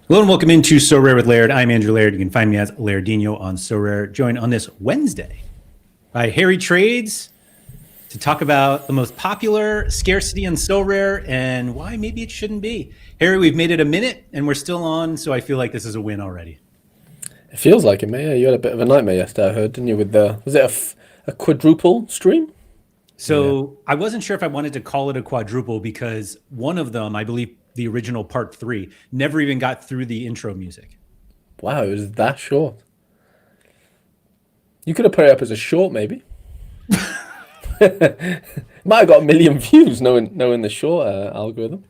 Hello and welcome into Sorare with Laird. I'm Andrew Laird. You can find me as Lairdino on Sorare. Joined on this Wednesday by Harry Trades to talk about the most popular scarcity in Sorare and why maybe it shouldn't be. Harry, we've made it a minute and we're still on, so I feel like this is a win already. It feels like it, mate. Yeah, you had a bit of a nightmare yesterday, I heard, didn't you? With was it a quadruple stream? Yeah. So I wasn't sure if I wanted to call it a quadruple because one of them, I believe the original part 3, never even got through the intro music. Wow, it was that short. You could have put it up as a short, maybe. Might have got a million views, knowing the short algorithm.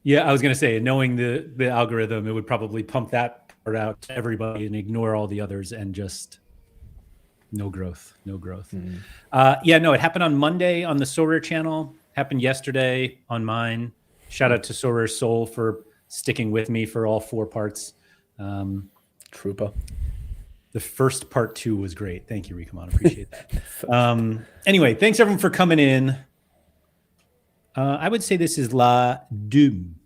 Yeah, I was going to say, knowing the algorithm, it would probably pump that part out to everybody and ignore all the others, and just no growth, no growth. Yeah, no, it happened on Monday on the Sorare channel. Happened yesterday on mine. Shout out to Sorare Soul for sticking with me for all 4 parts. Trooper. The first part 2 was great. Thank you, Rikamon. Appreciate that. Anyway, thanks everyone for coming in. I would say this is La Doom,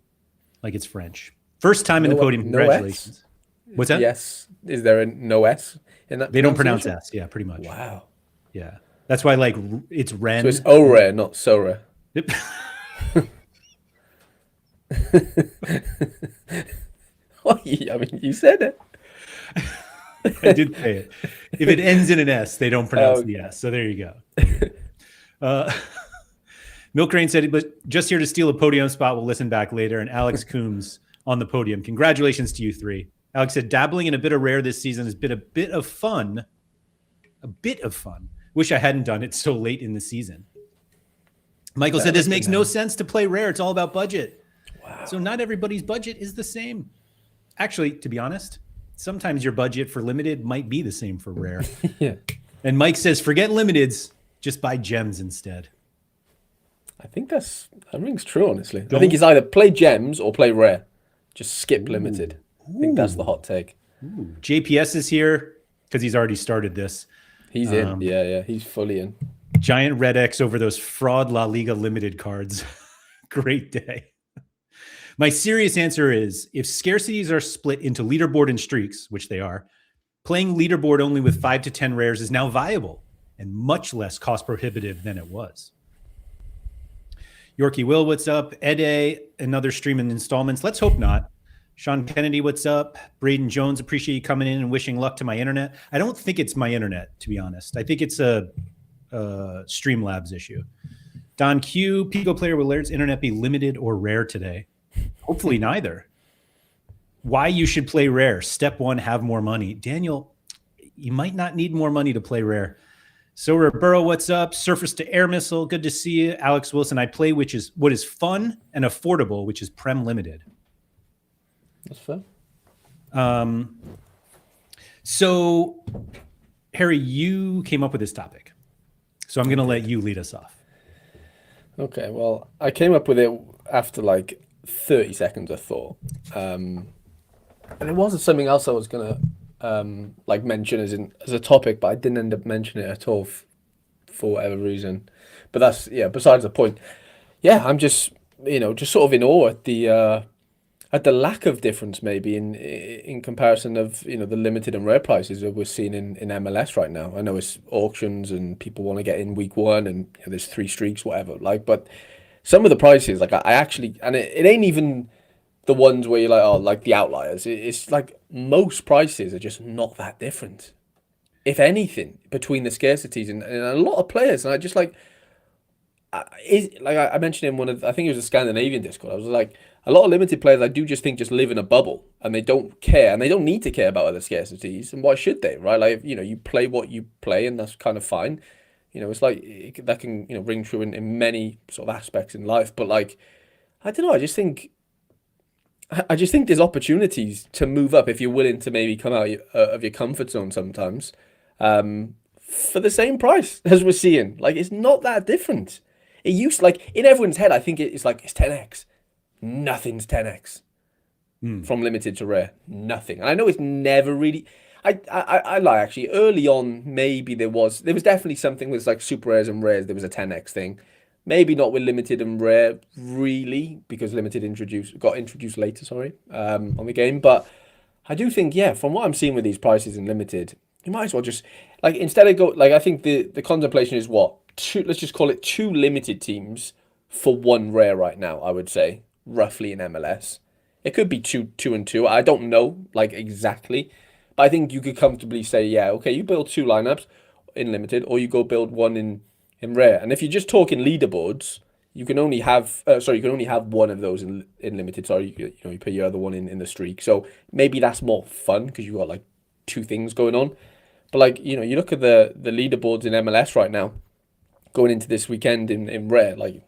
like it's French. First time in the podium. Congratulations. No S? What's that? Yes. Is there a no S in that? They don't pronounce S. Yeah, pretty much. Wow. Yeah. That's why, like, it's Ren. So it's Ore, not Sora. Yep. I mean, you said it. I did say it. If it ends in an S, they don't pronounce the S. So there you go. Milk Rain said, but just here to steal a podium spot. We'll listen back later. And Alex Coombs on the podium. Congratulations to you 3. Alex said, dabbling in a bit of rare this season has been a bit of fun. A bit of fun. Wish I hadn't done it so late in the season. Michael said, this makes no sense to play rare. It's all about budget. Wow. So not everybody's budget is the same. Actually, to be honest, sometimes your budget for limited might be the same for rare. Yeah. And Mike says, forget limiteds, just buy gems instead. I think that rings true, honestly. I think it's either play gems or play rare. Just skip limited. I think that's the hot take. JPS is here because he's already started this. He's in. Yeah. He's fully in. Giant red X over those fraud La Liga limited cards. Great day. My serious answer is, if scarcities are split into leaderboard and streaks, which they are, playing leaderboard only with 5 to 10 rares is now viable and much less cost prohibitive than it was. Yorkie Will, what's up? Ede, another stream in installments. Let's hope not. Sean Kennedy, what's up? Braden Jones, appreciate you coming in and wishing luck to my internet. I don't think it's my internet, to be honest. I think it's a Streamlabs issue. Don Q, Pico player, will Laird's internet be limited or rare today? Hopefully neither. Why you should play rare? Step 1, have more money. Daniel, you might not need more money to play rare. So Burrow, what's up? Surface to air missile, good to see you. Alex Wilson, I play what is fun and affordable, which is Prem limited. That's fair. So Harry, you came up with this topic. So I'm going to let you lead us off. Okay, well, I came up with it after like 30 seconds of thought. And it wasn't something else I was going to like mention as a topic, but I didn't end up mentioning it at all for whatever reason. But that's, besides the point. Yeah, I'm just sort of in awe at the lack of difference maybe in comparison of the limited and rare prices that we're seeing in MLS right now. I know it's auctions and people want to get in week 1 and there's 3 streaks, whatever. But some of the prices, like I actually, and it ain't even the ones where you're like, oh, like the outliers. It's like most prices are just not that different, if anything, between the scarcities and a lot of players. And I just like I mentioned in one of, I think it was a Scandinavian Discord, I was like, a lot of limited players I do just think just live in a bubble and they don't care and they don't need to care about other scarcities, and why should they, right? Like, you play what you play and that's kind of fine. It's like that can ring true in many sort of aspects in life, but like I don't know, I just think there's opportunities to move up if you're willing to maybe come out of your comfort zone sometimes, for the same price as we're seeing. Like, it's not that different. It used, like, in everyone's head, I think it's like, it's 10x. Nothing's 10x from limited to rare. Nothing. And I know it's never really... I lie, actually. Early on, maybe there was definitely something with, like, super rares and rares. There was a 10x thing. Maybe not with limited and rare, really, because limited got introduced later. Sorry, on the game, but I do think, yeah, from what I'm seeing with these prices in limited, you might as well just like instead of go like I think the contemplation is what two. Let's just call it two limited teams for one rare right now. I would say roughly in MLS. It could be two and two. I don't know like exactly, but I think you could comfortably say, yeah, okay, you build two lineups in limited, or you go build one in rare. And if you're just talking leaderboards, you can only have you can only have one of those in limited. Sorry, you put your other one in the streak. So maybe that's more fun because you got like two things going on. But like you look at the leaderboards in MLS right now, going into this weekend in rare. Like,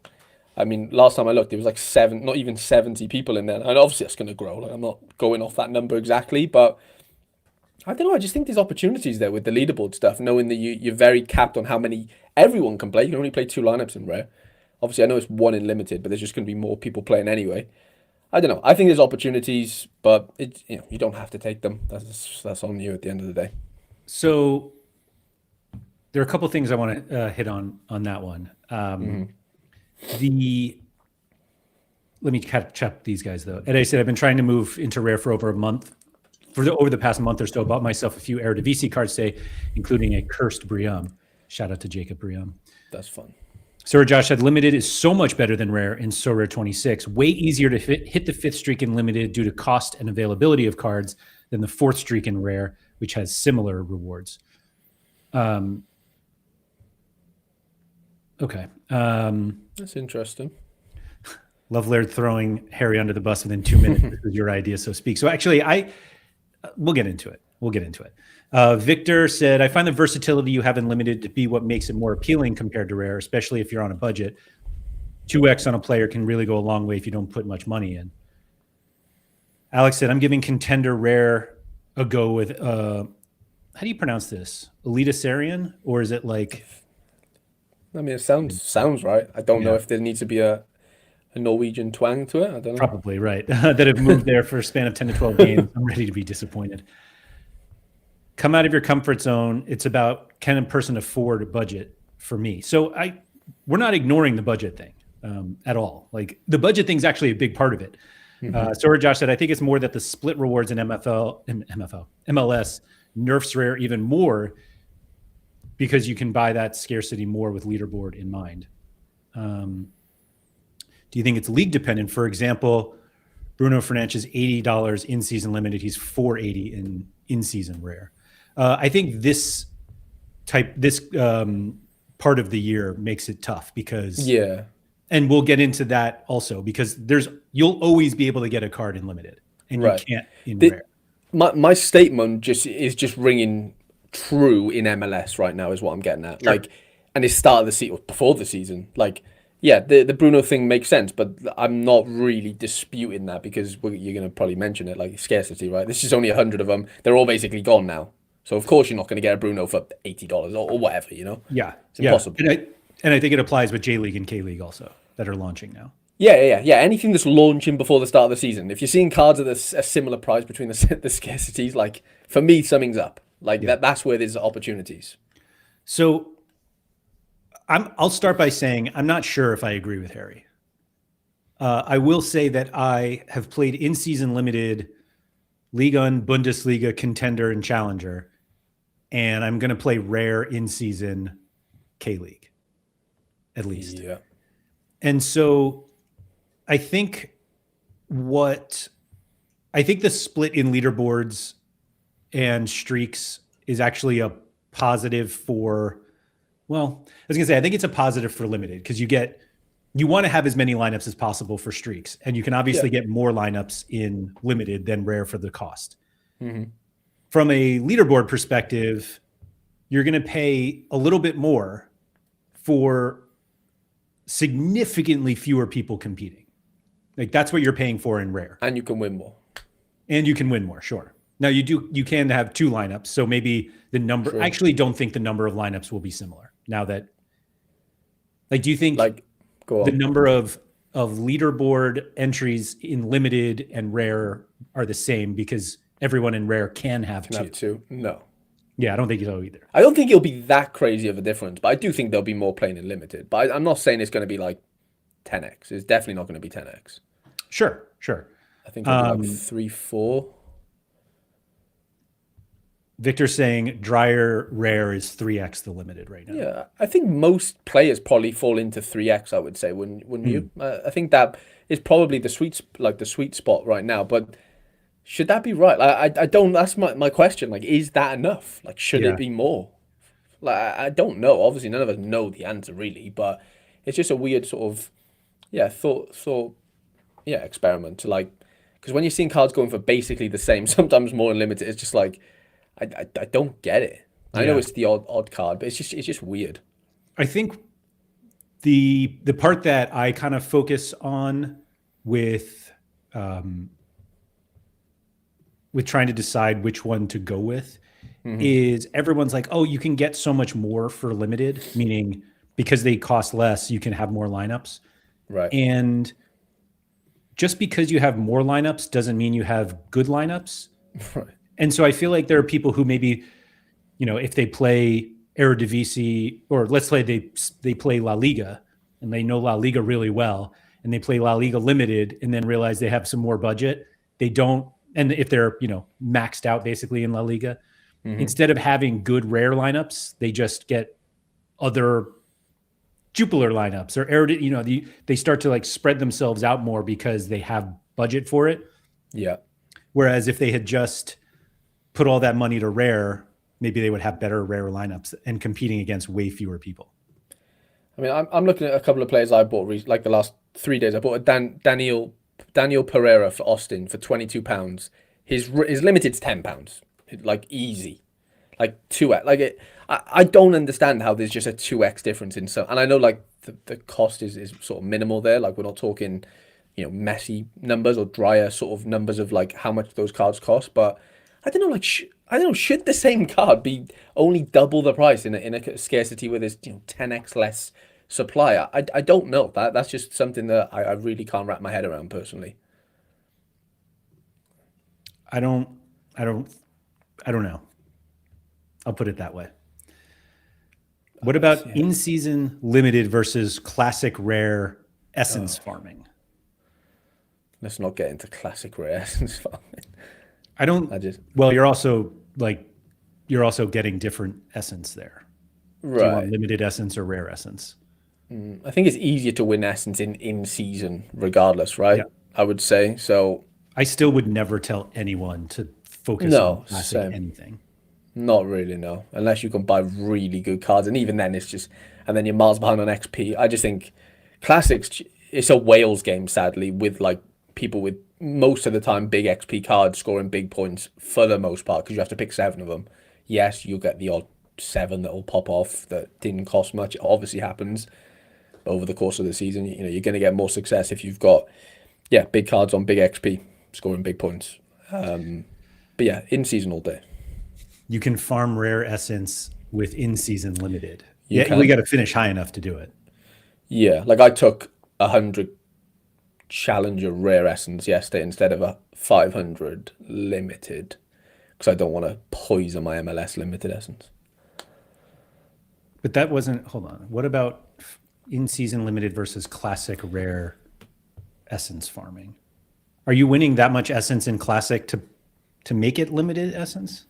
I mean, last time I looked, it was like not even 70 people in there, and obviously that's going to grow. Like, I'm not going off that number exactly, but I don't know. I just think there's opportunities there with the leaderboard stuff, knowing that you're very capped on how many everyone can play. You can only play two lineups in rare. Obviously, I know it's one in limited, but there's just going to be more people playing anyway. I don't know. I think there's opportunities, but you don't have to take them. That's on you at the end of the day. So there are a couple things I want to hit on that one. Let me catch up these guys though. And I said I've been trying to move into rare for over a month. Over the past month or so, bought myself a few Eredivisie cards today, including a cursed Briam. Shout out to Jacob Briam. That's fun. Sir Josh said limited is so much better than rare in Sorare 26. Way easier to hit the fifth streak in limited due to cost and availability of cards than the fourth streak in rare, which has similar rewards. Okay. That's interesting. Love Laird throwing Harry under the bus within 2 minutes. This is your idea, so speak. So actually, we'll get into it. Victor said, I find the versatility you have in limited to be what makes it more appealing compared to rare, especially if you're on a budget. 2x on a player can really go a long way if you don't put much money in. Alex said, I'm giving contender rare a go with, how do you pronounce this? Elitisarian? Or is it like... I mean, it sounds right. I don't know if there needs to be a Norwegian twang to it. I don't know. Probably, right. That have moved there for a span of 10 to 12 games. I'm ready to be disappointed. Come out of your comfort zone. It's about, can a person afford a budget for me? So we're not ignoring the budget thing at all. Like the budget thing's actually a big part of it. So Josh said, I think it's more that the split rewards in MLS nerfs rare even more because you can buy that scarcity more with leaderboard in mind. Do you think it's league dependent? For example, Bruno Fernandes $80 in season limited. He's $480 in season rare. I think this part of the year makes it tough because and we'll get into that also because you'll always be able to get a card in limited and you can't in rare. My statement is just ringing true in MLS right now is what I'm getting at. Sure. Like, and it started the season before the season. Like, yeah, the Bruno thing makes sense, but I'm not really disputing that because you're going to probably mention it, like scarcity, right? This is only 100 of them. They're all basically gone now. So, of course, you're not going to get a Bruno for $80 or whatever, Yeah. It's impossible. And I think it applies with J-League and K-League also that are launching now. Yeah. Anything that's launching before the start of the season. If you're seeing cards at a similar price between the scarcities, like, for me, something's up. Like, that's where there's opportunities. So I'll start by saying I'm not sure if I agree with Harry. I will say that I have played in-season limited Liga and Bundesliga, Contender, and Challenger, and I'm going to play rare in-season K-League, at least. Yeah. And so I think the split in leaderboards and streaks is actually a positive for... Well, I was going to say, I think it's a positive for limited because you want to have as many lineups as possible for streaks. And you can obviously get more lineups in limited than rare for the cost. Mm-hmm. From a leaderboard perspective, you're going to pay a little bit more for significantly fewer people competing. Like that's what you're paying for in rare. And you can win more. Sure. Now you can have two lineups. So maybe the number, I actually don't think the number of lineups will be similar now that, like, do you think the number of leaderboard entries in limited and rare are the same because everyone in rare can have two? No. Yeah, I don't think so either. I don't think it'll be that crazy of a difference, but I do think there'll be more playing in limited. But I'm not saying it's going to be like 10x. It's definitely not going to be 10x. Sure, sure. I think it'll be like 3, 4. Victor's saying drier rare is 3x the limited right now. Yeah, I think most players probably fall into 3x. I would say, wouldn't you? I think that is probably the sweet spot right now. But should that be right? I don't. That's my question. Like, is that enough? Like, should it Yeah. be more? Like, I don't know. Obviously, none of us know the answer really, but it's just a weird sort of experiment to like, because when you're seeing cards going for basically the same, sometimes more unlimited, it's just like I don't get it. I know Yeah. it's the odd card, but it's just weird. I think the part that I kind of focus on with trying to decide which one to go with is everyone's like, oh, you can get so much more for limited, meaning because they cost less, you can have more lineups. Right. And just because you have more lineups doesn't mean you have good lineups. Right. And so I feel like there are people who maybe, if they play Eredivisie, or let's say they play La Liga and they know La Liga really well, and they play La Liga limited and then realize they have some more budget, they don't. And if they're, maxed out basically in La Liga, instead of having good rare lineups, they just get other Jupiler lineups or they start to like spread themselves out more because they have budget for it. Yeah. Whereas if they had just put all that money to rare, maybe they would have better rare lineups and competing against way fewer people. I mean, I'm looking at a couple of players I bought like the last 3 days. I bought a Daniel Pereira for Austin for £22. His limited's £10, like easy, like 2x. Like I don't understand how there's just a 2x difference in some. And I know like the cost is sort of minimal there. Like we're not talking, messy numbers or drier sort of numbers of like how much those cards cost. But I don't know, like I don't know, should the same card be only double the price in a scarcity where there's 10x less supply? I don't know. That's just something that I really can't wrap my head around personally. I don't know. I'll put it that way. What about in-season limited versus classic rare essence farming? Let's not get into classic rare essence farming. Well, you're also getting different essence there. Right. Do you want limited essence or rare essence? I think it's easier to win essence in season regardless, right? Yeah. I would say. So I still would never tell anyone to focus on classic anything. Not really, no. Unless you can buy really good cards. And even then it's just, and then you're miles behind on XP. I just think classics, it's a Wales game, sadly, with like people with most of the time big XP cards scoring big points for the most part, because you have to pick 7 of them. Yes, you'll get the odd 7 that will pop off that didn't cost much. It obviously happens over the course of the season. You're going to get more success if you've got, big cards on big XP scoring big points. But yeah, in season all day. You can farm rare essence with in-season limited. We got to finish high enough to do it. Yeah, like I took 100 Challenger rare essence yesterday instead of a 500 limited, because I don't want to poison my MLS limited essence. But that wasn't. Hold on. What about in-season limited versus classic rare essence farming? Are you winning that much essence in classic to make it limited essence?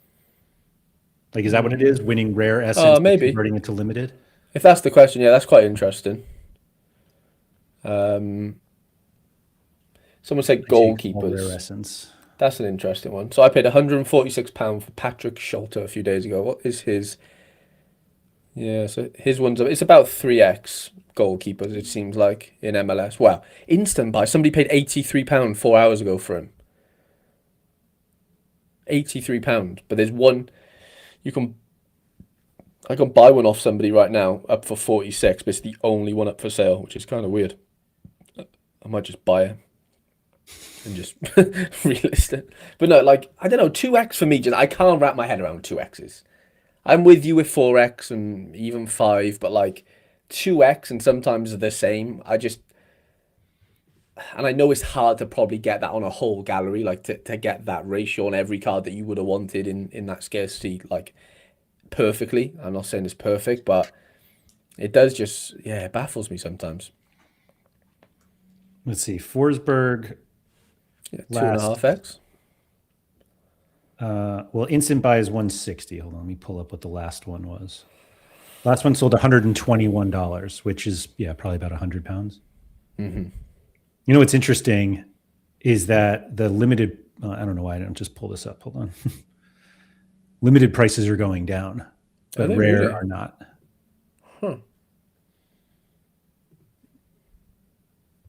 Like, is that what it is? Winning rare essence, maybe converting it to limited? If that's the question, yeah, that's quite interesting. Someone said goalkeepers. Rare essence. That's an interesting one. So I paid £146 for Patrick Schulte a few days ago. What is his? Yeah, so his one's it's about 3x goalkeepers. It seems like in MLS. Wow, instant buy. Somebody paid £83 4 hours ago for him. £83, but there's one. I can buy one off somebody right now up for 46, but it's the only one up for sale, which is kind of weird. I might just buy it and just relist it. But no, like, I don't know, 2x for me, I can't wrap my head around 2x's. I'm with you with 4x and even 5, but like 2x and sometimes the same. And I know it's hard to probably get that on a whole gallery, like to get that ratio on every card that you would have wanted in that scarcity, like perfectly. I'm not saying it's perfect, but it does just, yeah, it baffles me sometimes. Let's see. Forsberg Yeah, two and a last. half X. Well, instant buy is 160. Hold on, let me pull up what the last one was. Last one sold $121, which is probably about 100 pounds. Mm-hmm. You know what's interesting is that the limited. I don't know why I don't just pull this up. Hold on. Limited prices are going down, Are but they rare really? are not. Huh.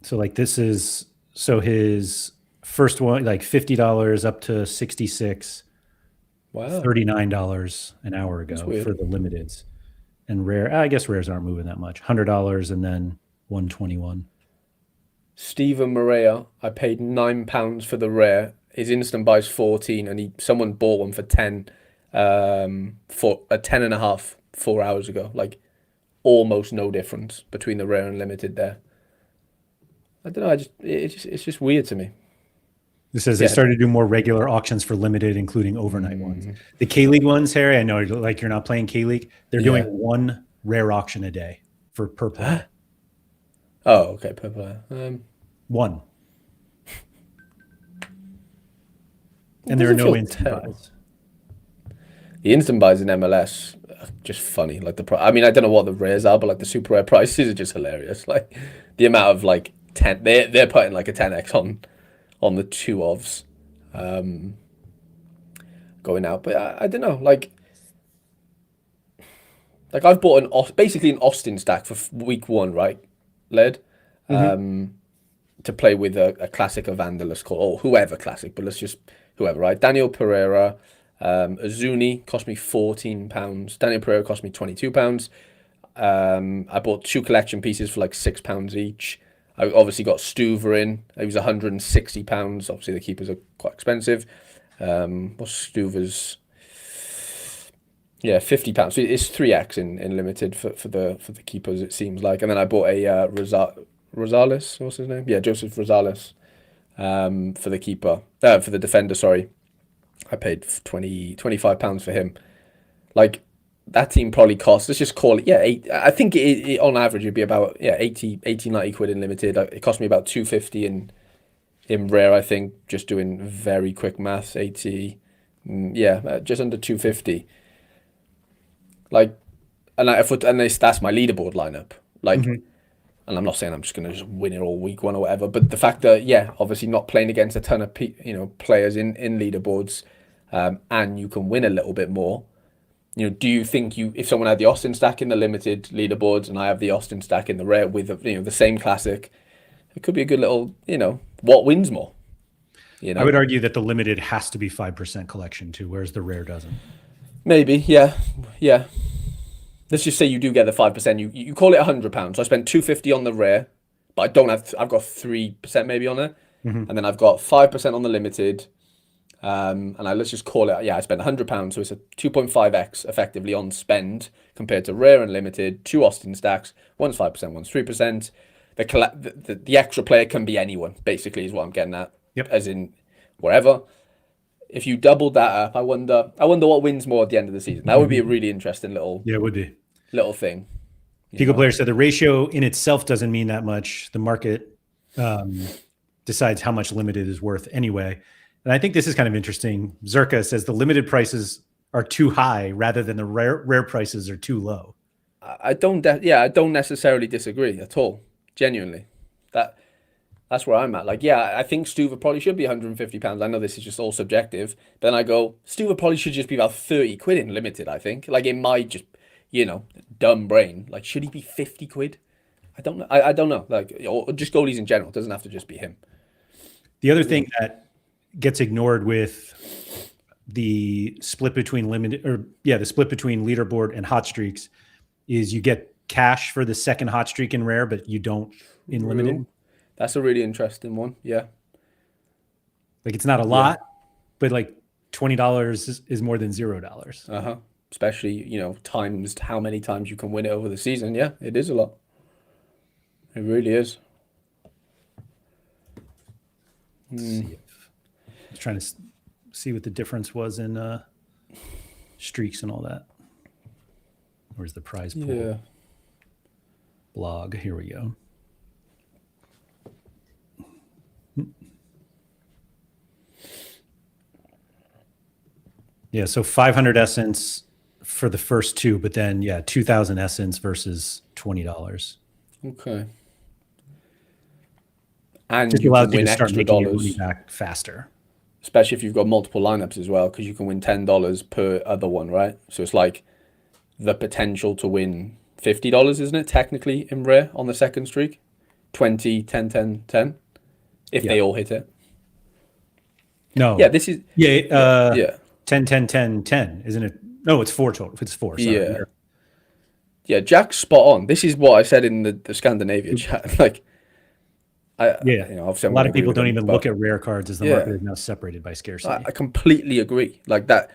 So like this is his first one like $50 up to 66, Wow. $39 an hour That's ago weird. for the limiteds. And rare, I guess rares aren't moving that much. $100 and then 121. Stephen Maria, I paid £9 for the rare. His instant buys 14, and someone bought one for 10, for a 10 and a half 4 hours ago. Like almost no difference between the rare and limited there. I don't know. It's just weird to me. It says they Yeah. started to do more regular auctions for limited, including overnight ones. Mm, The K League ones, Harry, I know like you're not playing K League. They're doing yeah. one rare auction a day per player. Oh, okay. Per player. One. It And there are doesn't no feel instant terrible. buys. The instant buys in MLS are just funny. Like I mean, I don't know what the rares are, but like the super rare prices are just hilarious. Like the amount of like 10, they're putting like a 10x on the two ofs, um, going out. But I don't know. Like I've bought basically an Austin stack for week one, right? Led Mm-hmm. to play with a classic of Vandalus called, or whoever classic, but let's just whoever, right? Daniel Pereira, Azuni cost me £14. Daniel Pereira cost me £22. I bought two collection pieces for like £6 each. I obviously got Stuver in. It was £160. Obviously the keepers are quite expensive. What's Stuver's? Yeah, £50. So it's 3x in limited for the keepers, it seems like. And then I bought a Rosales, what's his name? Yeah, Joseph Rosales, for the keeper, for the defender. Sorry, I paid 25 pounds for him. Like that team probably cost. Let's just call it, yeah, eight. I think on average it'd be about, yeah, 90 quid in limited. It cost me about 250 in rare. I think, just doing very quick maths, 80, yeah, just under 250. Like, that's my leaderboard lineup. Like, Mm-hmm. and I'm not saying I'm just gonna just win it all week one or whatever, but the fact that, yeah, obviously not playing against a ton of players in leaderboards, and you can win a little bit more. Do you think, if someone had the Austin stack in the limited leaderboards and I have the Austin stack in the rare with the same classic, it could be a good little, what wins more, I would argue that the limited has to be 5% collection too, whereas the rare doesn't. maybe, yeah, yeah. Let's just say you do get the 5%. You call it £100. So I spent 250 on the rare, but I don't have. I've got 3% maybe on it, Mm-hmm. and then I've got 5% on the limited. And let's just call it. Yeah, I spent £100, so it's a 2.5x effectively on spend compared to rare and limited. Two Austin stacks. One's 5%, one's 3%. The extra player can be anyone. Basically, is what I'm getting at. Yep. As in, wherever. If you doubled that up, I wonder. I wonder what wins more at the end of the season. That would be a Mm-hmm. really interesting Yeah, it would be. little thing. Pico player said the ratio in itself doesn't mean that much. The market decides how much limited is worth anyway. And I think this is kind of interesting. Zerka says the limited prices are too high rather than the rare prices are too low. I don't. Yeah, I don't necessarily disagree at all. Genuinely, that that's where I'm at. Like, yeah, I think Stuver probably should be £150. I know this is just all subjective. But then I go, Stuver probably should just be about 30 quid in limited, I think. Like, in my just, dumb brain. Like, should he be 50 quid? I don't know. I don't know. Like, or just goalies in general. It doesn't have to just be him. The other thing that gets ignored with the split between the split between leaderboard and hot streaks is you get cash for the second hot streak in rare, but you don't in limited. That's a really interesting one. Yeah. Like it's not a Yeah. lot, but like $20 is more than $0. Especially, times how many times you can win it over the season. Yeah, it is a lot. It really is. I was trying to see what the difference was in streaks and all that. Where's the prize pool? Yeah. Blog. Here we go. Yeah, so 500 essence for the first two, but then 2,000 essence versus $20. Okay. And Just you allows can you win to start extra making your money dollars, back faster. especially if you've got multiple lineups as well, because you can win $10 per other one, right? So it's like the potential to win $50, isn't it? Technically in rare on the second streak, 20, 10, 10, 10, if Yeah. they all hit it. No. Yeah, this is yeah. 10, 10, 10, 10, isn't it? No, it's 4 total. It's 4, sorry. Yeah. Yeah, Jack's spot on. This is what I said in the Scandinavia chat. Like, Yeah. obviously A I'm lot going to of agree people with don't him, even but look at rare cards as the market is now separated by scarcity. I completely agree. Like that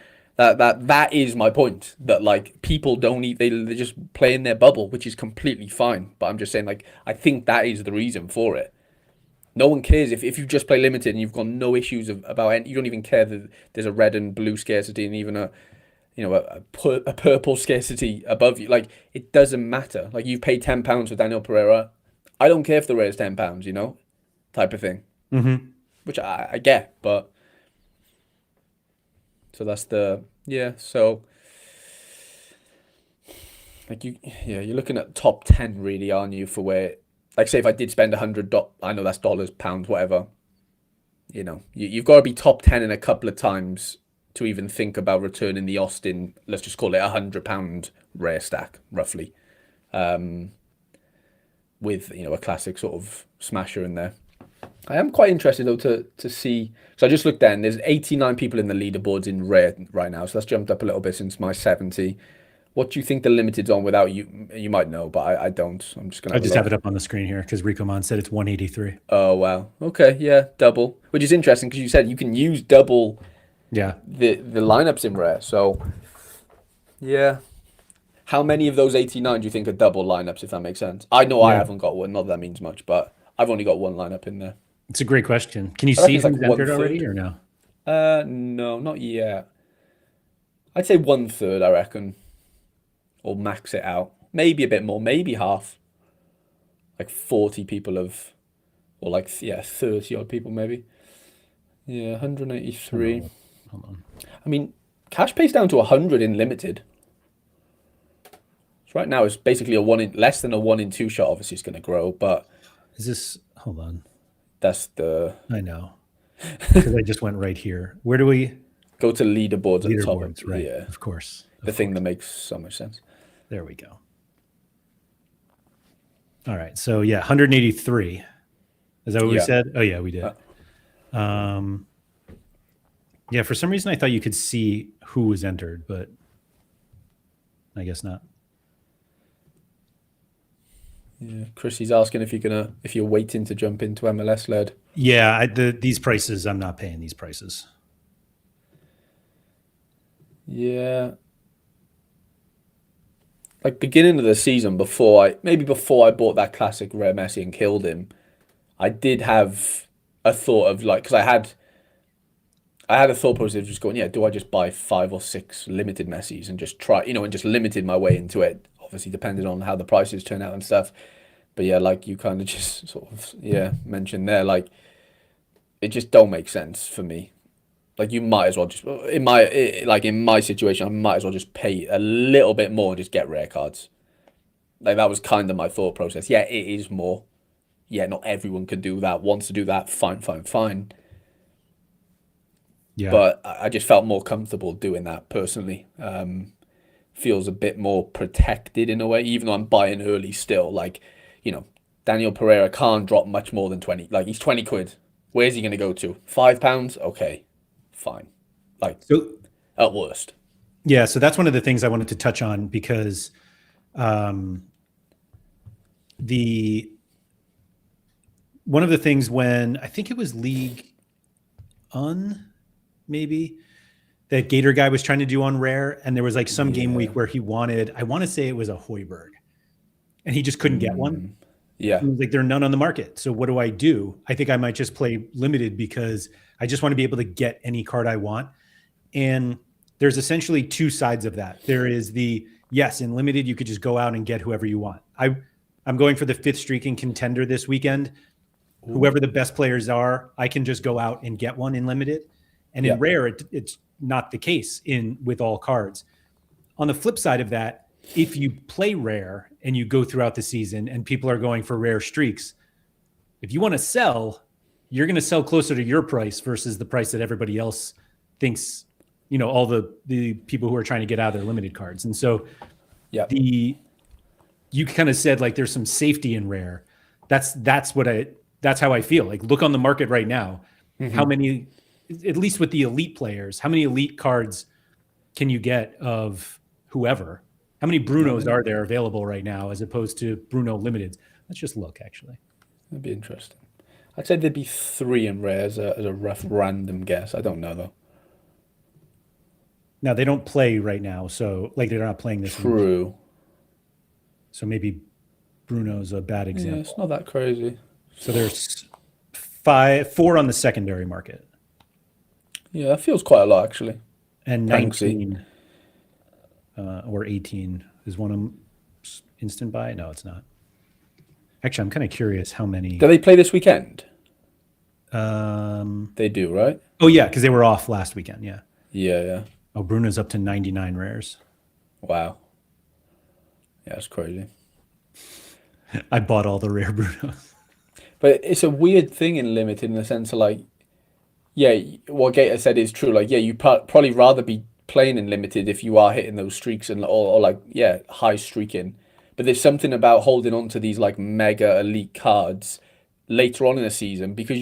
is my point. That like people don't eat, they just play in their bubble, which is completely fine. But I'm just saying, like, I think that is the reason for it. No one cares if you just play limited and you've got no issues about any, you don't even care that there's a red and blue scarcity and even a purple scarcity above you. Like, it doesn't matter. Like, you've paid £10 for Daniel Pereira. I don't care if the rare is £10, type of thing. Mm-hmm. Which I get, but so that's so like you're looking at top 10 really, aren't you, for where, like, say if I did spend $100, I know that's dollars, pounds, whatever, you've got to be top 10 in a couple of times to even think about returning the Austin, let's just call it £100 rare stack, roughly, with, a classic sort of smasher in there. I am quite interested though to see. So I just looked there, and there's 89 people in the leaderboards in rare right now. So that's jumped up a little bit since my 70. What do you think the limited's on without you? You might know, but I don't. I'm just gonna. I just have it up on the screen here because Rico Mon said it's 183. Oh wow. Okay. Yeah. Double, which is interesting because you said you can use double. Yeah. The lineups in rare. So yeah. How many of those 89 do you think are double lineups? If that makes sense. I know I haven't got one. Not that, that means much, but I've only got one lineup in there. It's a great question. Can you I reckon see it's like who's entered 1/3. already or no? No, not yet. I'd say 1/3, I reckon. Or max it out. Maybe a bit more, maybe half. Like 40 people have, or like, 30 odd people maybe. Yeah, 183. Hold on. I mean, cash pays down to 100 in limited. So right now it's basically less than a 1 in 2 shot. Obviously it's going to grow, but Is this, hold on. that's the, I know. Because I just went right here. Where do we? go to leaderboards at the top. Leaderboards, right. Yeah, Of course. the thing that makes so much sense. There we go. All right. So 183. Is that what we said? Oh yeah, we did. Yeah, for some reason I thought you could see who was entered, but I guess not. Yeah, Chrissy's asking if you're waiting to jump into MLS Laird. Yeah, these prices, I'm not paying these prices. Yeah. Like beginning of the season, before I bought that classic rare Messi and killed him, I did have a thought of like, because I had a thought process of just going, do I just buy 5 or 6 limited Messis and just try, and just limited my way into it. Obviously, depending on how the prices turn out and stuff. But yeah, like you kind of just sort of mentioned there, like it just don't make sense for me. Like you might as well just in my situation, I might as well just pay a little bit more and just get rare cards. Like that was kind of my thought process. Yeah, it is more. Yeah, not everyone can do that. Wants to do that. Fine. Yeah. But I just felt more comfortable doing that personally. Feels a bit more protected in a way, even though I'm buying early still. Like, Daniel Pereira can't drop much more than 20. Like he's 20 quid. Where's he going to go to? £5? Okay, fine. Like, so, at worst. Yeah, so that's one of the things I wanted to touch on because one of the things when I think it was League maybe that Gator guy was trying to do on rare, and there was like some game week where he wanted, I want to say it was a Hoiberg, and he just couldn't get one. Yeah. He was like, there are none on the market. So what do? I think I might just play limited because I just want to be able to get any card I want. And there's essentially 2 sides of that. There is the yes, in limited, you could just go out and get whoever you want. I'm going for the 5th streak in contender this weekend. Ooh. Whoever the best players are, I can just go out and get one in limited. And in rare, it's not the case with all cards. On the flip side of that, if you play rare and you go throughout the season and people are going for rare streaks, if you want to sell, you're going to sell closer to your price versus the price that everybody else thinks, all the people who are trying to get out of their limited cards. And so you kind of said like there's some safety in rare. That's how I feel. Like, look on the market right now. Mm-hmm. How many, at least with the elite players, how many elite cards can you get of whoever? How many Brunos are there available right now as opposed to Bruno limiteds? Let's just look, actually. That'd be interesting. I'd say there'd be 3 in rare as a rough random guess. I don't know, though. Now, they don't play right now, so like they're not playing this True. week. So maybe Bruno's a bad example. Yeah, it's not that crazy. So there's 4 on the secondary market. Yeah, that feels quite a lot, actually. And 19 or 18 is one of them instant buy? No, it's not. Actually, I'm kind of curious how many. Do they play this weekend? They do, right? Oh, yeah, because they were off last weekend, yeah. Yeah. Oh, Bruno's up to 99 rares. Wow. Yeah, that's crazy. I bought all the rare Brunos. But it's a weird thing in limited in the sense of like, yeah, what Gator said is true. Like, yeah, you probably rather be playing in limited if you are hitting those streaks or like, yeah, high streaking. But there's something about holding on to these like mega elite cards later on in the season because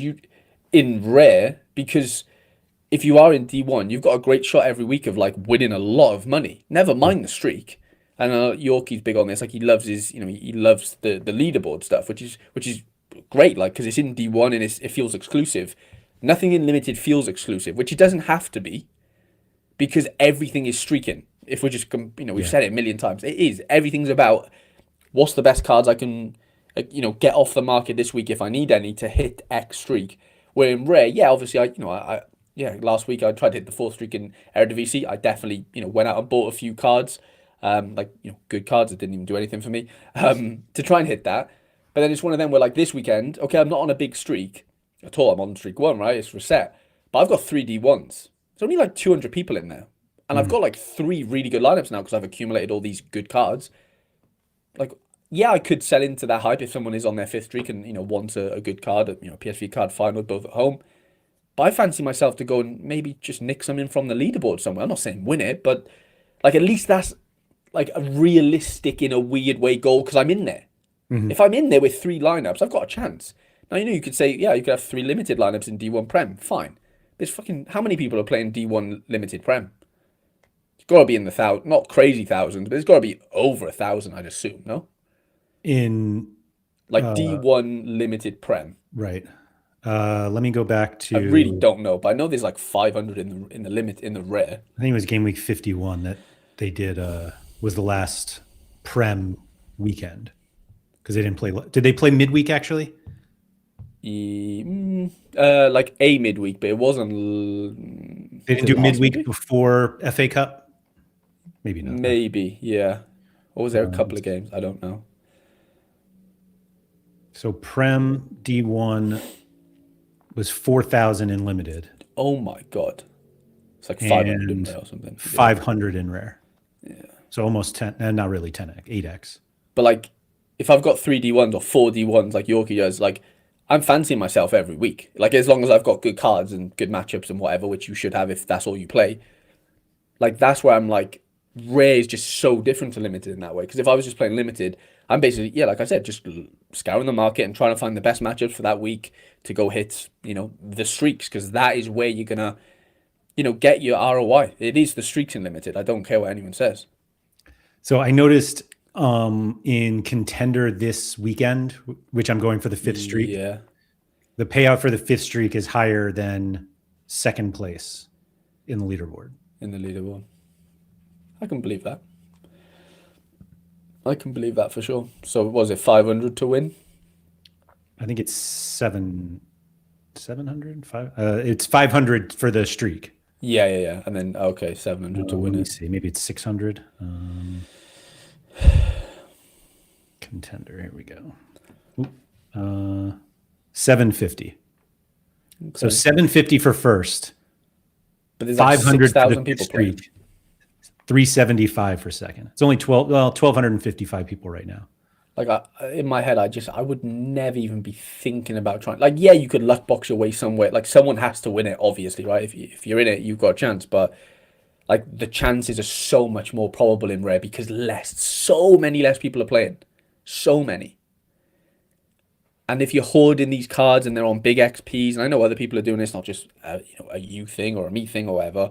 if you are in D1, you've got a great shot every week of like winning a lot of money. Never mind the streak. And Yorkie's big on this. Like, he loves he loves the leaderboard stuff, which is great. Like, because it's in D1 and it feels exclusive. Nothing in limited feels exclusive, which it doesn't have to be, because everything is streaking. If we're just, we've said it a million times. It is. Everything's about what's the best cards I can, get off the market this week if I need any to hit X streak. Where in rare, yeah, obviously last week I tried to hit the 4th streak in Eredivisie. I definitely, went out and bought a few cards, good cards that didn't even do anything for me, to try and hit that. But then it's one of them where like this weekend, okay, I'm not on a big streak at all. I'm on streak 1, right? It's reset. But I've got 3 D1s. There's only like 200 people in there. And I've got like 3 really good lineups now because I've accumulated all these good cards. Like, yeah, I could sell into that hype if someone is on their 5th streak and, wants a good card, PSV card final, both at home. But I fancy myself to go and maybe just nick something from the leaderboard somewhere. I'm not saying win it, but like at least that's like a realistic, in a weird way, goal because I'm in there. Mm-hmm. If I'm in there with 3 lineups, I've got a chance. Now, you could say, yeah, you could have 3 limited lineups in D1 Prem. Fine. But it's fucking, how many people are playing D1 limited Prem? It's got to be in the not crazy thousands, but it's got to be over 1,000, I'd assume, no? In like D1 limited Prem. Right. Let me go back to. I really don't know, but I know there's like 500 in the rare. I think it was game week 51 that they did. Was the last Prem weekend because they didn't play. Did they play midweek actually? Like a midweek, but it wasn't. They didn't do midweek before FA Cup. Maybe not. Maybe, yeah. Or was there a couple of games? I don't know. So Prem D1 was 4,000 in limited. Oh my god, it's like 500 in rare or something. 500 in rare. Yeah. So almost 10, and not really 10x, 8x. But like, if I've got 3 D1s or 4 D1s like Yorkie does, like I'm fancying myself every week. Like, as long as I've got good cards and good matchups and whatever, which you should have if that's all you play. Like, that's where I'm like, rare is just so different to limited in that way. Because if I was just playing limited, I'm basically, yeah, like I said, just scouring the market and trying to find the best matchups for that week to go hit, the streaks. Because that is where you're going to, get your ROI. It is the streaks in limited. I don't care what anyone says. So I noticed in contender this weekend, which I'm going for the 5th streak. Yeah. The payout for the 5th streak is higher than 2nd place in the leaderboard. I can believe that. I can believe that for sure. So was it 500 to win? I think it's 700. It's 500 for the streak. Yeah. And then, okay, 700 to win Let me it. see. Maybe it's 600. Contender. Here we go. 750. Okay. So 750 for first. But there's like 500 for the 6,000 people playing. streak. 375 for second. It's only 1,255 people right now. Like in my head, I would never even be thinking about trying. Like, yeah, you could luck box your way somewhere. Like, someone has to win it, obviously, right? If you're in it, you've got a chance. But like, the chances are so much more probable in rare because so many less people are playing, so many. And if you're hoarding these cards and they're on big XPs, and I know other people are doing this, not just a you thing or a me thing or whatever.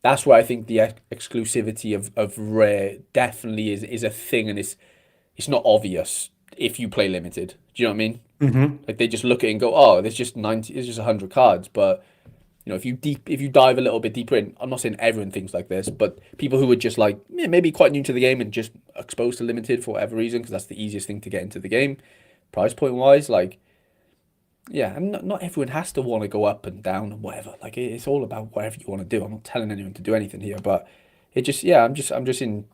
That's where I think the exclusivity of rare definitely is a thing, and it's not obvious if you play limited. Do you know what I mean? Mm-hmm. Like they just look at it and go, "Oh, there's just 90, there's just 100 cards." But if you dive a little bit deeper in, I'm not saying everyone thinks like this, but people who are just like maybe quite new to the game and just exposed to limited for whatever reason, because that's the easiest thing to get into the game, price point wise, like. Yeah, and not everyone has to want to go up and down and whatever. Like it's all about whatever you want to do. I'm not telling anyone to do anything here, but it just I'm just in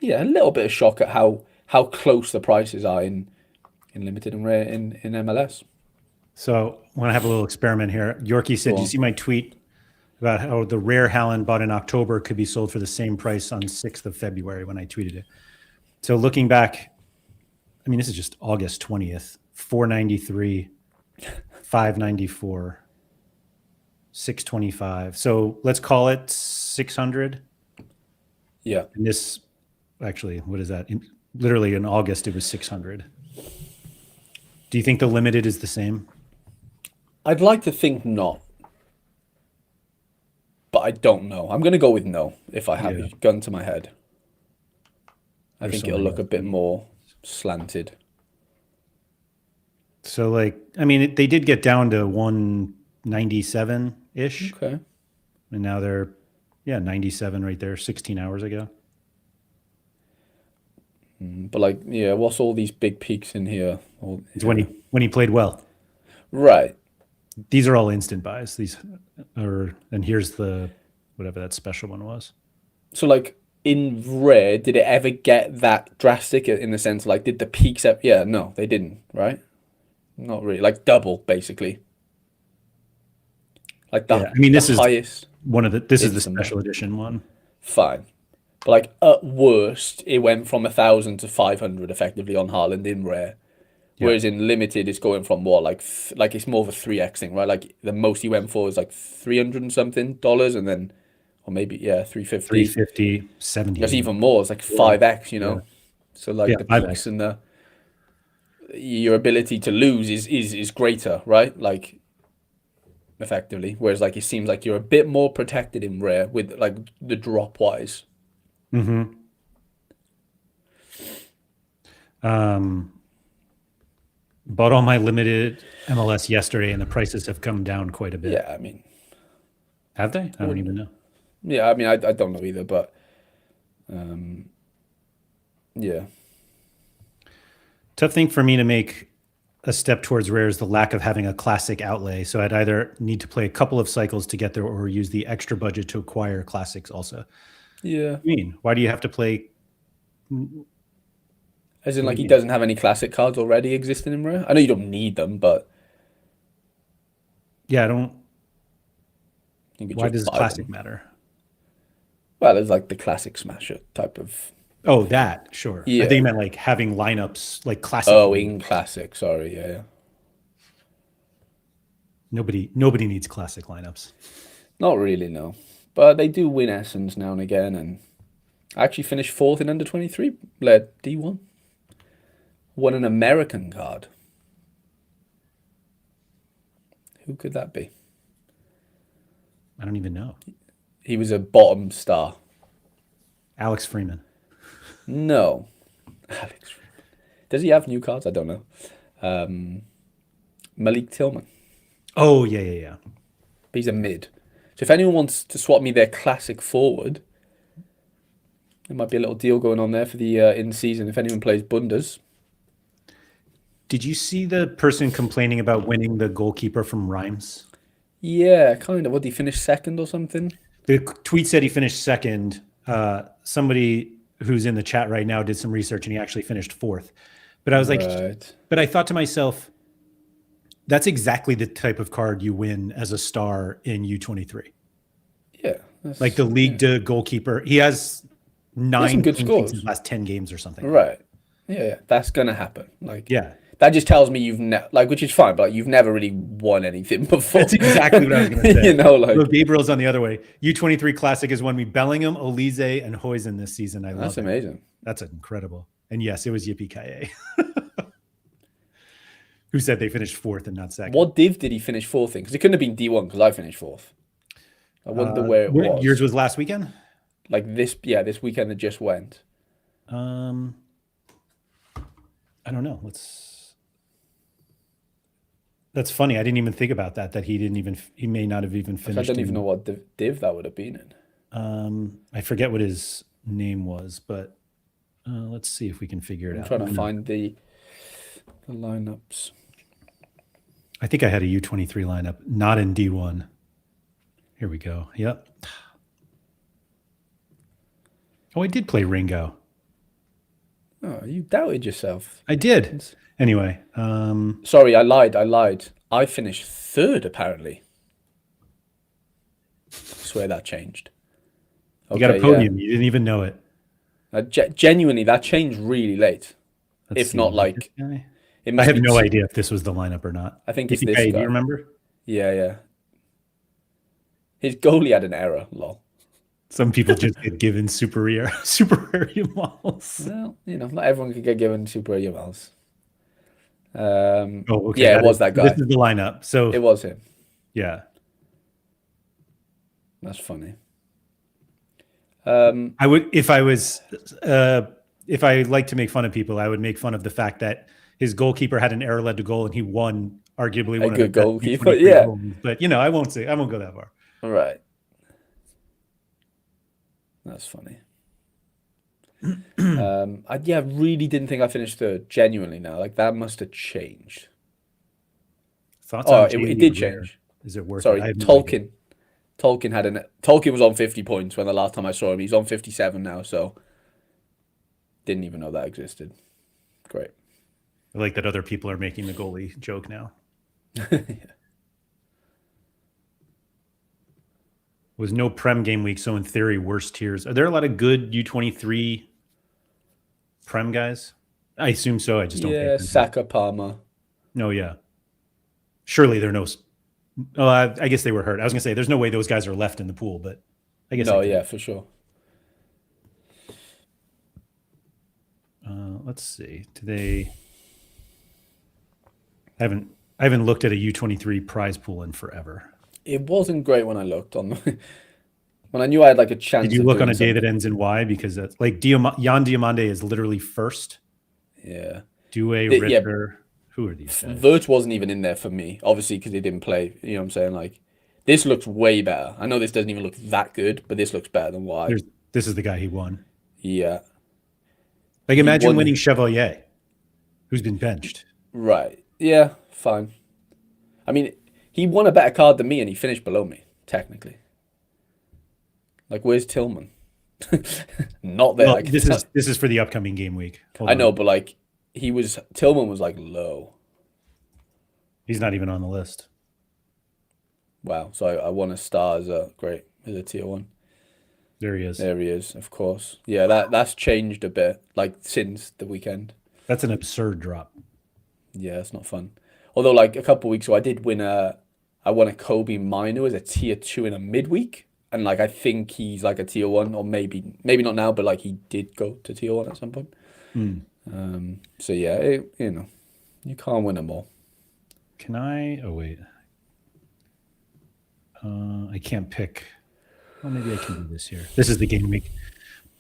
a little bit of shock at how close the prices are in limited and rare in MLS. So I want to have a little experiment here. Yorkie said, "Did you see my tweet about how the rare Haaland bought in October could be sold for the same price on 6th of February when I tweeted it?" So looking back, I mean, this is just August 20th, 493, 594, 625. So let's call it 600. Yeah. And this, actually, what is that? Literally in August, it was 600. Do you think the limited is the same? I'd like to think not, but I don't know. I'm going to go with no if I have a gun to my head. I think it'll look a bit more slanted. So, like, I mean, they did get down to 197-ish. Okay. And now they're, 97 right there, 16 hours ago. But, like, what's all these big peaks in here? It's when he played well. Right. These are all instant buys. And here's the, whatever that special one was. So, like, in rare, did it ever get that drastic in the sense, like, did the peaks up? Yeah, no, they didn't, right? Not really. Like, double, basically. Like, this is one of this is the special edition one. Fine. But, like, at worst, it went from 1,000 to 500 effectively on Haaland in rare. Whereas in limited, it's going from what, like it's more of a 3x thing, right? Like, the most he went for was like $300 and something, and then, or maybe, 350. 350, 70. That's even more. It's like 5x, Yeah. So, like, the peaks and your ability to lose is greater, right? Like, effectively. Whereas, like, it seems like you're a bit more protected in rare with, like, the drop wise. Mm-hmm. Bought all my limited MLS yesterday, and the prices have come down quite a bit. Yeah, I mean, have they? I don't even know. Yeah, I mean, I don't know either, but yeah. Tough thing for me to make a step towards rare is the lack of having a classic outlay. So I'd either need to play a couple of cycles to get there, or use the extra budget to acquire classics also. Yeah. I mean, why do you have to play? As in, like, he doesn't have any classic cards already existing in rare? I know you don't need them, but... Yeah, I don't... Why does classic matter? Well, it's like the classic smasher type of... Oh, that, sure. Yeah. I think you meant like having lineups, like classic. Oh, in classic, sorry, yeah. Nobody needs classic lineups. Not really, no. But they do win Essence now and again, and I actually finished 4th in under 23, led D1. Won an American card. Who could that be? I don't even know. He was a bottom star. Alex Freeman. No. Alex Freeman. Does he have new cards? I don't know. Malik Tillman. Oh, yeah. But he's a mid. So if anyone wants to swap me their classic forward, there might be a little deal going on there for the in-season if anyone plays Bundes. Did you see the person complaining about winning the goalkeeper from Reims? Yeah, kind of. What, did he finish second or something? The tweet said he finished second. Somebody who's in the chat right now, did some research and he actually finished 4th. But I was like, Right. but I thought to myself, that's exactly the type of card you win as a star in U23. Yeah. Like the League to goalkeeper. He has He has 9 some good clean sheets in scores. his last 10 games or something. Right. Yeah, that's gonna happen. Like, Yeah. that just tells me you've like, which is fine, but like, you've never really won anything before. That's exactly what I was going to say. You know, like, so Gabriel's on the other way. U23 Classic has won me Bellingham, Olise, and Huijsen this season. I love that's it. amazing. That's incredible. And yes, it was Yippee Kaye. Who said they finished 4th and not 2nd? What div did he finish 4th in? Because it couldn't have been D1 because I finished 4th. I wonder where it was. Yours was last weekend? Like this weekend that just went. I don't know. That's funny. I didn't even think about that he may not have even finished. I don't even know what div that would have been in. I forget what his name was, but let's see if we can figure it out. I'm trying to find the lineups. I think I had a U23 lineup, not in D1. Here we go. Yep. Oh, I did play Ringo. Oh, you doubted yourself. I did. Anyway. Sorry, I lied. I finished 3rd, apparently. I swear that changed. Okay, you got a podium. Yeah. You didn't even know it. Genuinely, that changed really late. If not, like... I have no idea if this was the lineup or not. I think it's this guy. Do you remember? Yeah. His goalie had an error, lol. Some people just get given superior models. Well, not everyone could get given superior models. Okay. Yeah, it was that guy. This is the lineup. So it was him. Yeah. That's funny. I would, if I like to make fun of people, I would make fun of the fact that his goalkeeper had an error led to goal and he won arguably one of the goalkeeper. Yeah. goals. But I won't go that far. All right. That's funny. I really didn't think I finished 3rd. Genuinely now, like that must have changed. Thoughts on it did change. Is it worth Sorry, it? Tolkien. Tolkien was on 50 points when the last time I saw him. He's on 57 now, so didn't even know that existed. Great. I like that other people are making the goalie joke now. Yeah. Was no Prem game week, so in theory, worse tiers. Are there a lot of good U23 Prem guys? I assume so. I just don't. Yeah, Saka, Palmer. No, yeah. Surely there are no. Oh, I guess they were hurt. I was gonna say there's no way those guys are left in the pool, but I guess. No, yeah, for sure. Let's see. I haven't looked at a U23 prize pool in forever. It wasn't great when I looked on when I knew I had like a chance. Did you look on a day that ends in Y? Because that's like Jan Diamande is literally 1st. Yeah. Due, Ritter. Yeah. Who are these guys? Vert wasn't even in there for me, obviously, because he didn't play. You know what I'm saying? Like, this looks way better. I know this doesn't even look that good, but this looks better than Y. This is the guy he won. Yeah. Like, imagine winning Chevalier, who's been benched. Right. Yeah, fine. I mean, he won a better card than me and he finished below me, technically. Like, where's Tillman? Not there. Well, like, this is for the upcoming game week. I know, but like Tillman was like low. He's not even on the list. Wow. So I won a star as a tier 1. There he is. There he is, of course. Yeah, that's changed a bit, like since the weekend. That's an absurd drop. Yeah, it's not fun. Although, like a couple of weeks ago, I won a Kobe Minu as a tier 2 in a midweek. And like I think he's like a tier 1, or maybe not now, but like he did go to tier 1 at some point. So yeah, you can't win them all. Can I? Oh wait, I can't pick. Well, maybe I can do this here. This is the game week.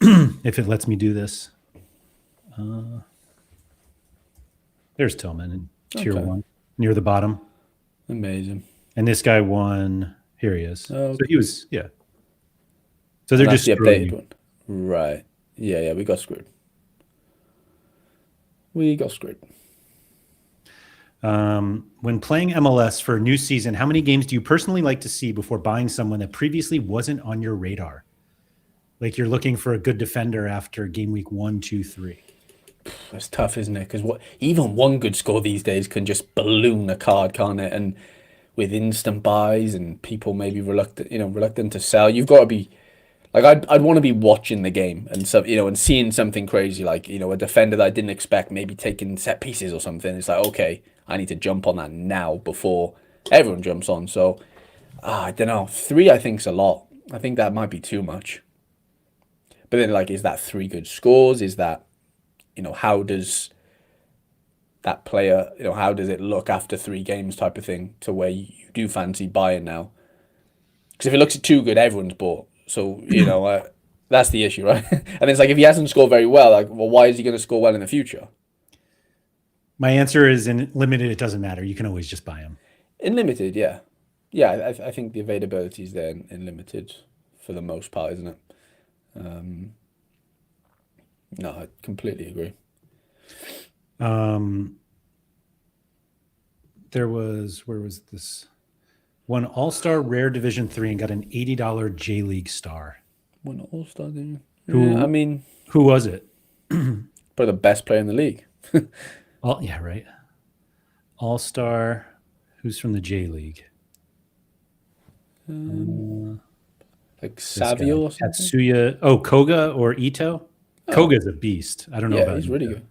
If it lets me do this. There's Tillman in tier 1, near the bottom. Amazing. And this guy won. Here he is. Oh, so he was, yeah. So they're just the updated one. Right. Yeah, we got screwed. When playing MLS for a new season, how many games do you personally like to see before buying someone that previously wasn't on your radar? Like you're looking for a good defender after game week 1, 2, 3. It's tough, isn't it? Because what even one good score these days can just balloon a card, can't it? And with instant buys and people maybe reluctant to sell, you've got to be like I'd want to be watching the game and and seeing something crazy like a defender that I didn't expect maybe taking set pieces or something. It's like, okay, I need to jump on that now before everyone jumps on. So I don't know, 3 I think's a lot. I think that might be too much. But then like, is that 3 good scores? Is that how does that player, how does it look after 3 games type of thing to where you do fancy buying now? Because if it looks too good, everyone's bought. So, that's the issue, right? And it's like, if he hasn't scored very well, like, well, why is he going to score well in the future? My answer is in limited, it doesn't matter. You can always just buy him. In limited, yeah. Yeah, I think the availability is there in limited for the most part, isn't it? No, I completely agree. There was, where was this? Won All-Star Rare Division 3 and got an $80 J-League star. Won All-Star, didn't Who- Yeah, I mean, Who was it? probably the best player in the league. Yeah, right. All-Star. Who's from the J-League? Like Savio or something. Tatsuya. Oh, Koga or Ito? Koga's a beast. I don't know Yeah, about he's really Ito. good.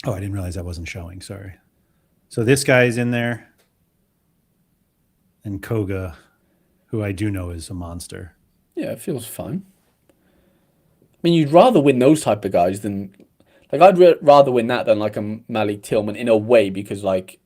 Oh, I didn't realize that wasn't showing. Sorry. So this guy's in there. And Koga, who I do know is a monster. Yeah, it feels fine. I mean, you'd rather win those type of guys than like rather win that than like a Malik Tillman in a way because like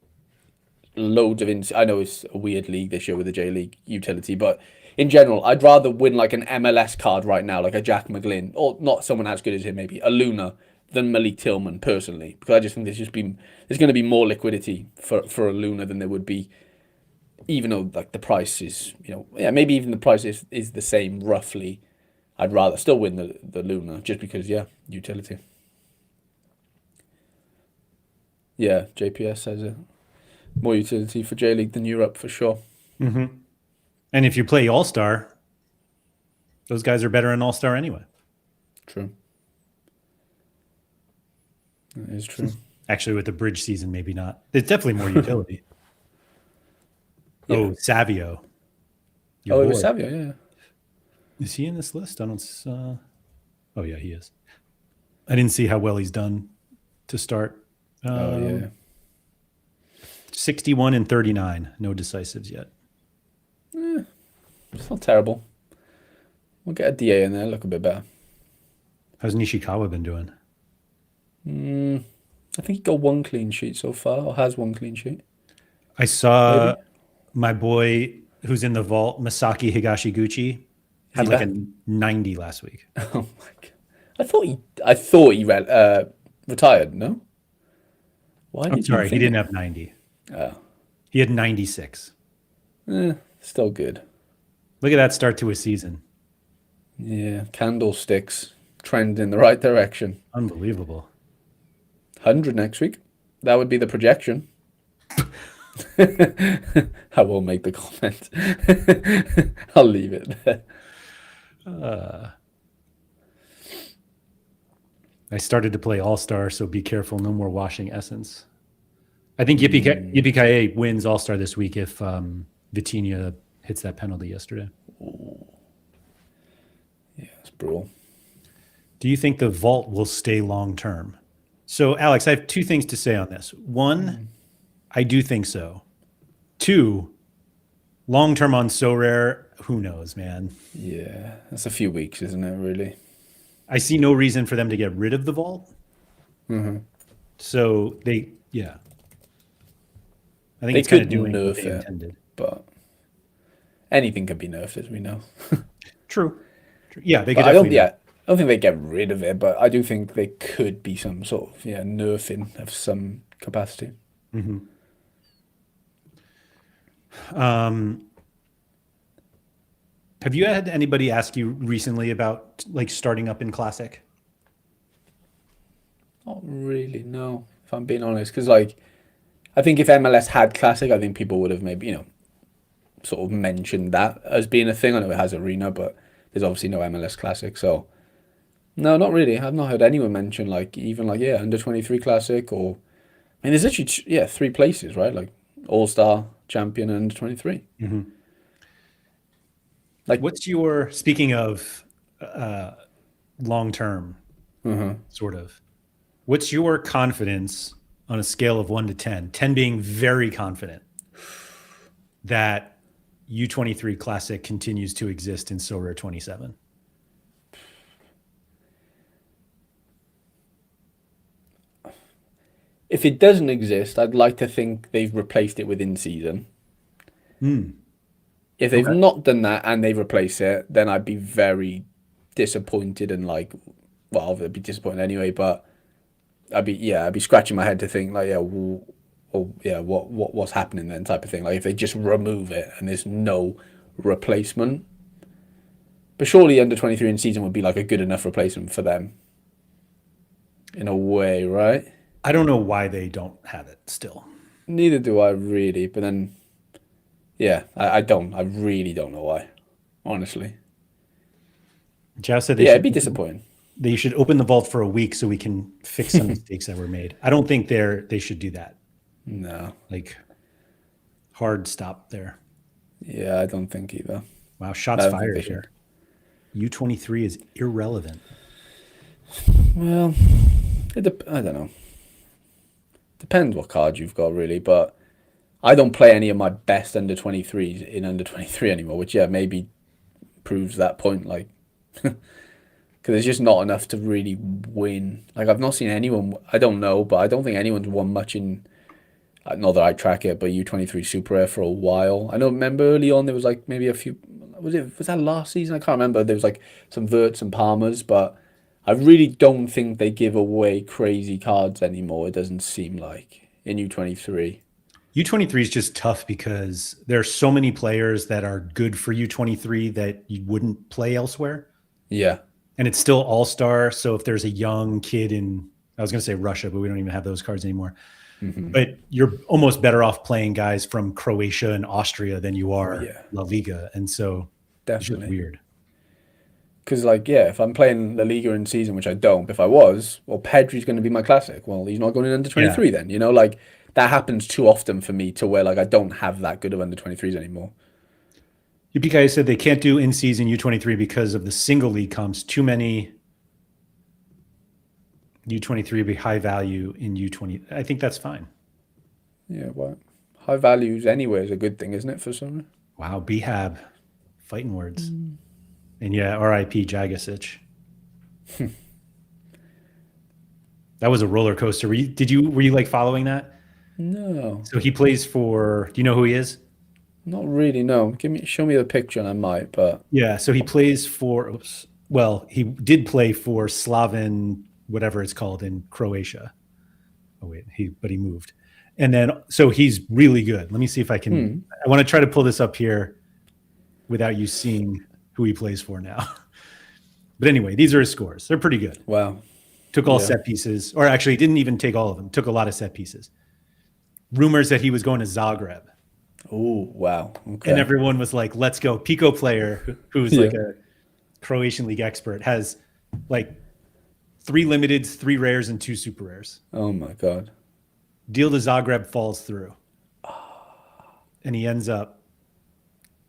loads of I know it's a weird league this year with the J League utility, but in general, I'd rather win like an MLS card right now, like a Jack McGlynn, or not someone as good as him, maybe a Luna, than Malik Tillman personally, because I just think there's going to be more liquidity for a Luna than there would be, even though like the price is maybe even the price is the same roughly. I'd rather still win the Luna just because utility. Yeah, JPS has a more utility for J League than Europe for sure. Mm-hmm. And if you play All-Star, those guys are better in All-Star anyway. True. That is true. Actually, with the bridge season, maybe not. It's definitely more utility. Yeah. Oh, Savio. It was Savio, yeah. Is he in this list? I don't. Oh yeah, he is. I didn't see how well he's done to start. Yeah. 61 and 39. No decisives yet. It's not terrible. We'll get a DA in there, look a bit better. How's Nishikawa been doing? I think he got 1 clean sheet so far, or has 1 clean sheet. I saw Maybe. my boy who's in the vault, Masaki Higashiguchi, had he like back? a 90 last week. Oh my god! I thought he retired. No. Why did I'm you sorry, he think didn't that? have 90. Oh, He had 96. still good. Look at that start to a season. Yeah, candlesticks trend in the right direction. Unbelievable. 100 next week. That would be the projection. I won't make the comment. I'll leave it there. I started to play All-Star, so be careful. No more washing essence. I think Yippee wins All-Star this week if Vitinha hits that penalty yesterday. Yeah, it's brutal. Do you think the vault will stay long-term? So, Alex, I have 2 things to say on this. 1, I do think so. 2, long-term on Sorare, who knows, man? Yeah, that's a few weeks, isn't it, really? I see no reason for them to get rid of the vault. So I think They it's kind of could doing what nerf they it. intended. But anything can be nerfed, as we know. True. Yeah, they could But definitely. I don't think they get rid of it, but I do think they could be some sort of nerfing of some capacity. Have you had anybody ask you recently about like starting up in Classic? Not really, no. If I'm being honest, because like I think if MLS had Classic, I think people would have maybe sort of mentioned that as being a thing. I know it has Arena, but there's obviously no MLS Classic, so no, not really. I've not heard anyone mention like even like yeah under 23 Classic or I mean there's literally yeah 3 places right like All Star, Champion, and under 23. Mhm. Like What's your, speaking of long term, sort of, what's your confidence on a scale of 1 to 10? 10 being very confident that U23 Classic continues to exist in Sorare 27. if it doesn't exist, I'd like to think they've replaced it with in season. If they've Okay. not done that and they replace it, then I'd be very disappointed and like, well, I'd be disappointed anyway. But I'd be scratching my head to think like, yeah, well, oh yeah, what's happening then type of thing. Like if they just remove it and there's no replacement, but surely under 23 in season would be like a good enough replacement for them, in a way, right? I don't know why they don't have it still. Neither do I really, but then yeah, I don't. I really don't know why, honestly. Joe said But yeah, it'd be disappointing. they should open the vault for a week so we can fix some mistakes that were made. I don't think they should do that. No. Like, hard stop there. Yeah, I don't think either. Wow, I shots don't think they fired should. here. U23 is irrelevant. Well, I don't know. Depends what card you've got, really. But I don't play any of my best under 23s in under 23 anymore, which, yeah, maybe proves that point. Like, because there's just not enough to really win. Like, I've not seen anyone, I don't know, but I don't think anyone's won much in, not that I track it, but U23 Super Air for a while. I know, remember early on, there was like maybe a few, was that last season? I can't remember. There was like some Verts and Palmers, but I really don't think they give away crazy cards anymore. It doesn't seem like in U23. U23 is just tough because there are so many players that are good for U23 that you wouldn't play elsewhere. Yeah. And it's still all-star. So if there's a young kid in, I was going to say Russia, but we don't even have those cards anymore. But you're almost better off playing guys from Croatia and Austria than you are Yeah, La Liga. And so it's just definitely. weird. Because, like, yeah, if I'm playing La Liga in season, which I don't, but if I was, well, Pedri's going to be my classic. Well, he's not going in under Yeah. 23 then, like that happens too often for me to where like I don't have that good of under 23s anymore. UPK said they can't do in-season U23 because of the single league comps. Too many U23 be high value in U20. I think that's fine. Yeah, well, high values anyway is a good thing, isn't it, for some? Wow, Behab, fighting words. And yeah, R.I.P. Jagasic. That was a roller coaster. Were you like following that? No, So he plays for, do you know who he is? not really. No, show me the picture, and I might. But Yeah, so he plays for, oops, well, he did play for Slaven, whatever it's called in Croatia. Oh wait, but he moved. And then, so he's really good. Let me see if I can, I want to try to pull this up here without you seeing who he plays for now. But anyway, these are his scores. They're pretty good. wow, Took all Yeah. set pieces, or actually didn't even take all of them. Took a lot of set pieces. Rumors that he was going to Zagreb. oh wow, okay, And everyone was like, let's go. Pico player, who's like a Croatian league expert, has like 3 limiteds, 3 rares, and 2 super rares. oh my god, Deal to Zagreb falls through. And he ends up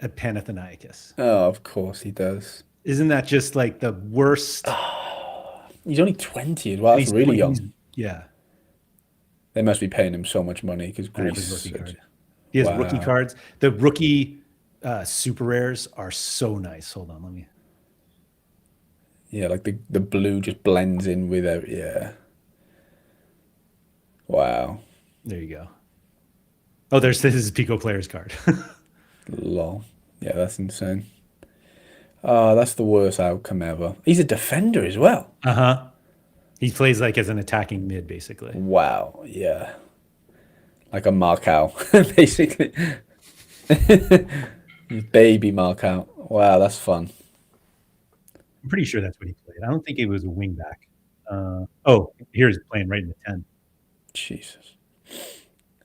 at Panathinaikos. oh of course he does. Isn't that just like the worst? He's only 20 as well. And That's he's really 20 young. Yeah. They must be paying him so much money because I have his Greece. rookie card. He has rookie Wow. cards. The rookie super rares are so nice. Hold on, let me. Yeah, like the blue just blends in with it. Yeah. Wow. There you go. Oh, this is Pico player's card. Lol. Yeah, that's insane. That's the worst outcome ever. He's a defender as well. Uh-huh. He plays like as an attacking mid, basically. Wow. Yeah. Like a Markout, basically. Baby Markout. Wow, that's fun. I'm pretty sure that's what he played. I don't think he was a wing back. Oh, here's playing right in the 10. Jesus.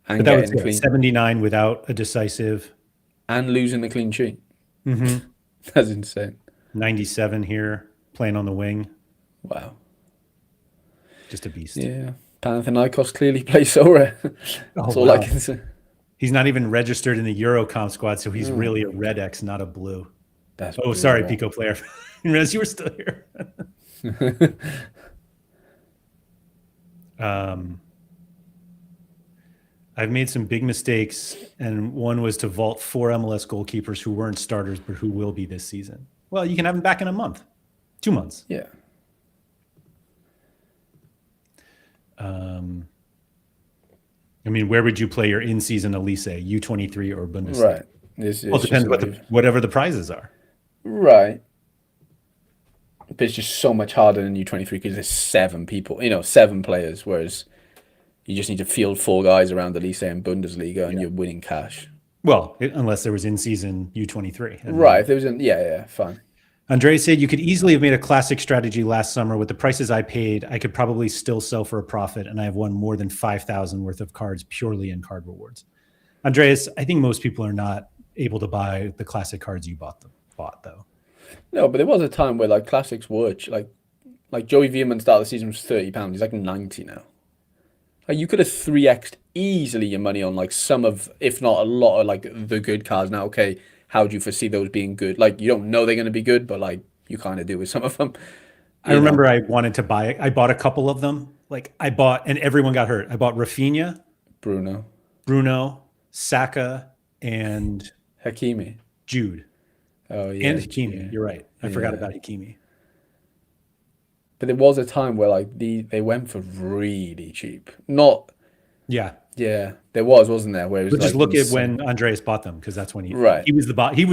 But And that was getting clean. 79 without a decisive. and losing the clean sheet. Mm-hmm. That's insane. 97 here, playing on the wing. Wow. Just a beast. Yeah. Panathinaikos clearly play Sorare. Oh, That's all I wow. can say. He's not even registered in the Eurocomp squad, so he's Oh really a my red X, not a blue. That's Oh, sorry, brutal. Pico player. I realized you were still here. I've made some big mistakes, and one was to vault 4 MLS goalkeepers who weren't starters, but who will be this season. Well, you can have them back in a month, 2 months. Yeah. I mean, where would you play your in-season Elise, U23 or Bundesliga? Right. Well, it depends whatever the prizes are. Right. But it's just so much harder than U23 because there's 7 people, 7 players, whereas you just need to field 4 guys around Elise and Bundesliga and you're winning cash. Well, unless there was in-season U23. Right. If there was fine. Andre said, you could easily have made a classic strategy last summer. With the prices I paid, I could probably still sell for a profit, and I have won more than 5,000 worth of cards purely in card rewards. Andreas, I think most people are not able to buy the classic cards you bought though. No, but there was a time where like classics were like Joey Veerman start of the season was £30. He's like 90 now. Like you could have 3x'd easily your money on like some of, if not a lot of like the good cards. Now, okay, how do you foresee those being good? Like you don't know they're going to be good, but like you kind of do with some of them. I remember I wanted to buy it. I bought a couple of them. Like and everyone got hurt. I bought Rafinha, Bruno, Saka, and Hakimi. Jude. Oh yeah, and Hakimi. yeah. You're right. I forgot about Hakimi. But there was a time where like they went for really cheap. Not. Yeah. Yeah, there wasn't there? Where it was but just like look at when Andreas bought them, because that's when he was he was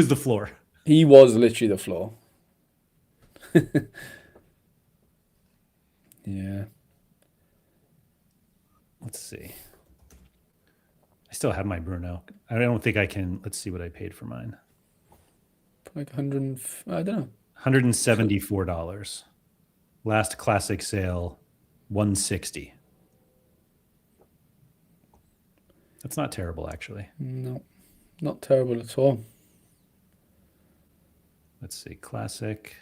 the floor. He was literally the floor. Yeah. Let's see. I still have my Bruno. I don't think I can. Let's see what I paid for mine. Like 100. I don't know. $174. Last classic sale, $160. That's not terrible, actually. No, not terrible at all. Let's see, classic.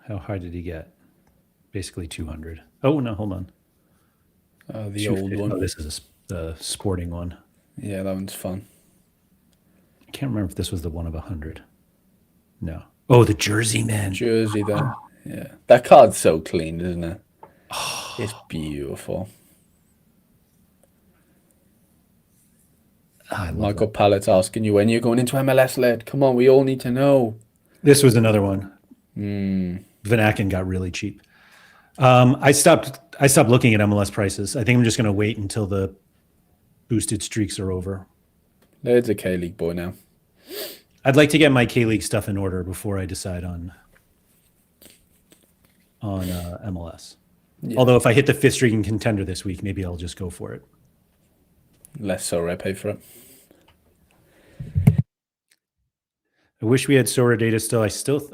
How high did he get? Basically 200. Oh, no, hold on. The old one. Oh, this is the sporting one. Yeah, that one's fun. I can't remember if this was the one of 100. No. Oh, the Jersey man. Jersey, then. Yeah. That card's so clean, isn't it? It's beautiful. Michael Pallett's asking you when you're going into MLS, Laird. Come on, we all need to know. This was another one. Van Aken got really cheap. I stopped looking at MLS prices. I think I'm just going to wait until the boosted streaks are over. Laird's a K-League boy now. I'd like to get my K-League stuff in order before I decide on MLS. Yeah. Although if I hit the 5th streak in contender this week, maybe I'll just go for it. Less Sorare pay for it. I wish we had Sorare data still.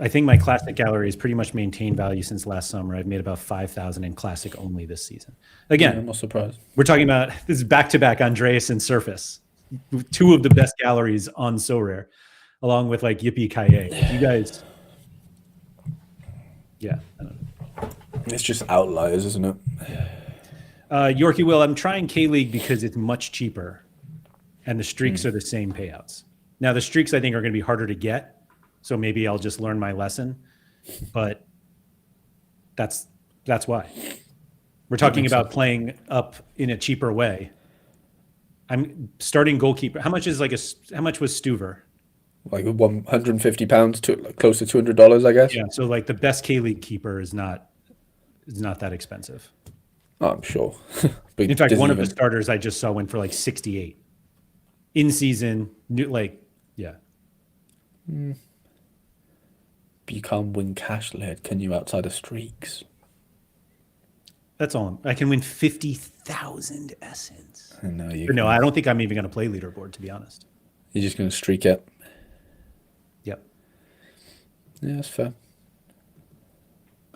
I think my classic gallery has pretty much maintained value since last summer. I've made about 5,000 in classic only this season. Again, I'm not surprised. We're talking about this is back-to-back Andreas and Surface, 2 of the best galleries on Sorare, along with like Yippee Kaye. You guys, yeah. I don't know. It's just outliers, isn't it? Yorkie Will, I'm trying K-League because it's much cheaper, and the streaks are the same payouts. Now, the streaks, I think, are going to be harder to get, so maybe I'll just learn my lesson, but that's why. We're talking about playing up in a cheaper way. I'm starting goalkeeper. How much was Stuver? Like £150 to like close to $200, I guess. Yeah, so like the best K-League keeper is not that expensive. Oh, I'm sure. In fact, one of the starters I just saw went for like 68 in season. Yeah. But you can't win cash, Laird, can you, outside of streaks? That's all. I can win 50,000 essence. No, I don't think I'm even going to play leaderboard, to be honest. You're just going to streak it. Yep. Yeah, that's fair.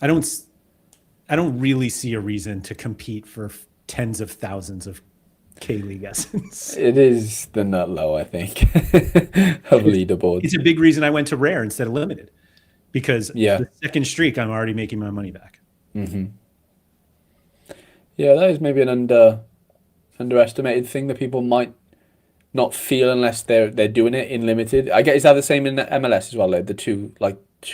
I don't really see a reason to compete for tens of thousands of K-League essence. It is the nut low, I think, of leaderboards. It's a big reason I went to rare instead of limited, because Yeah. the second streak, I'm already making my money back. Yeah, that is maybe an underestimated thing that people might not feel unless they're doing it in limited. I guess, is that the same in MLS as well? Like the two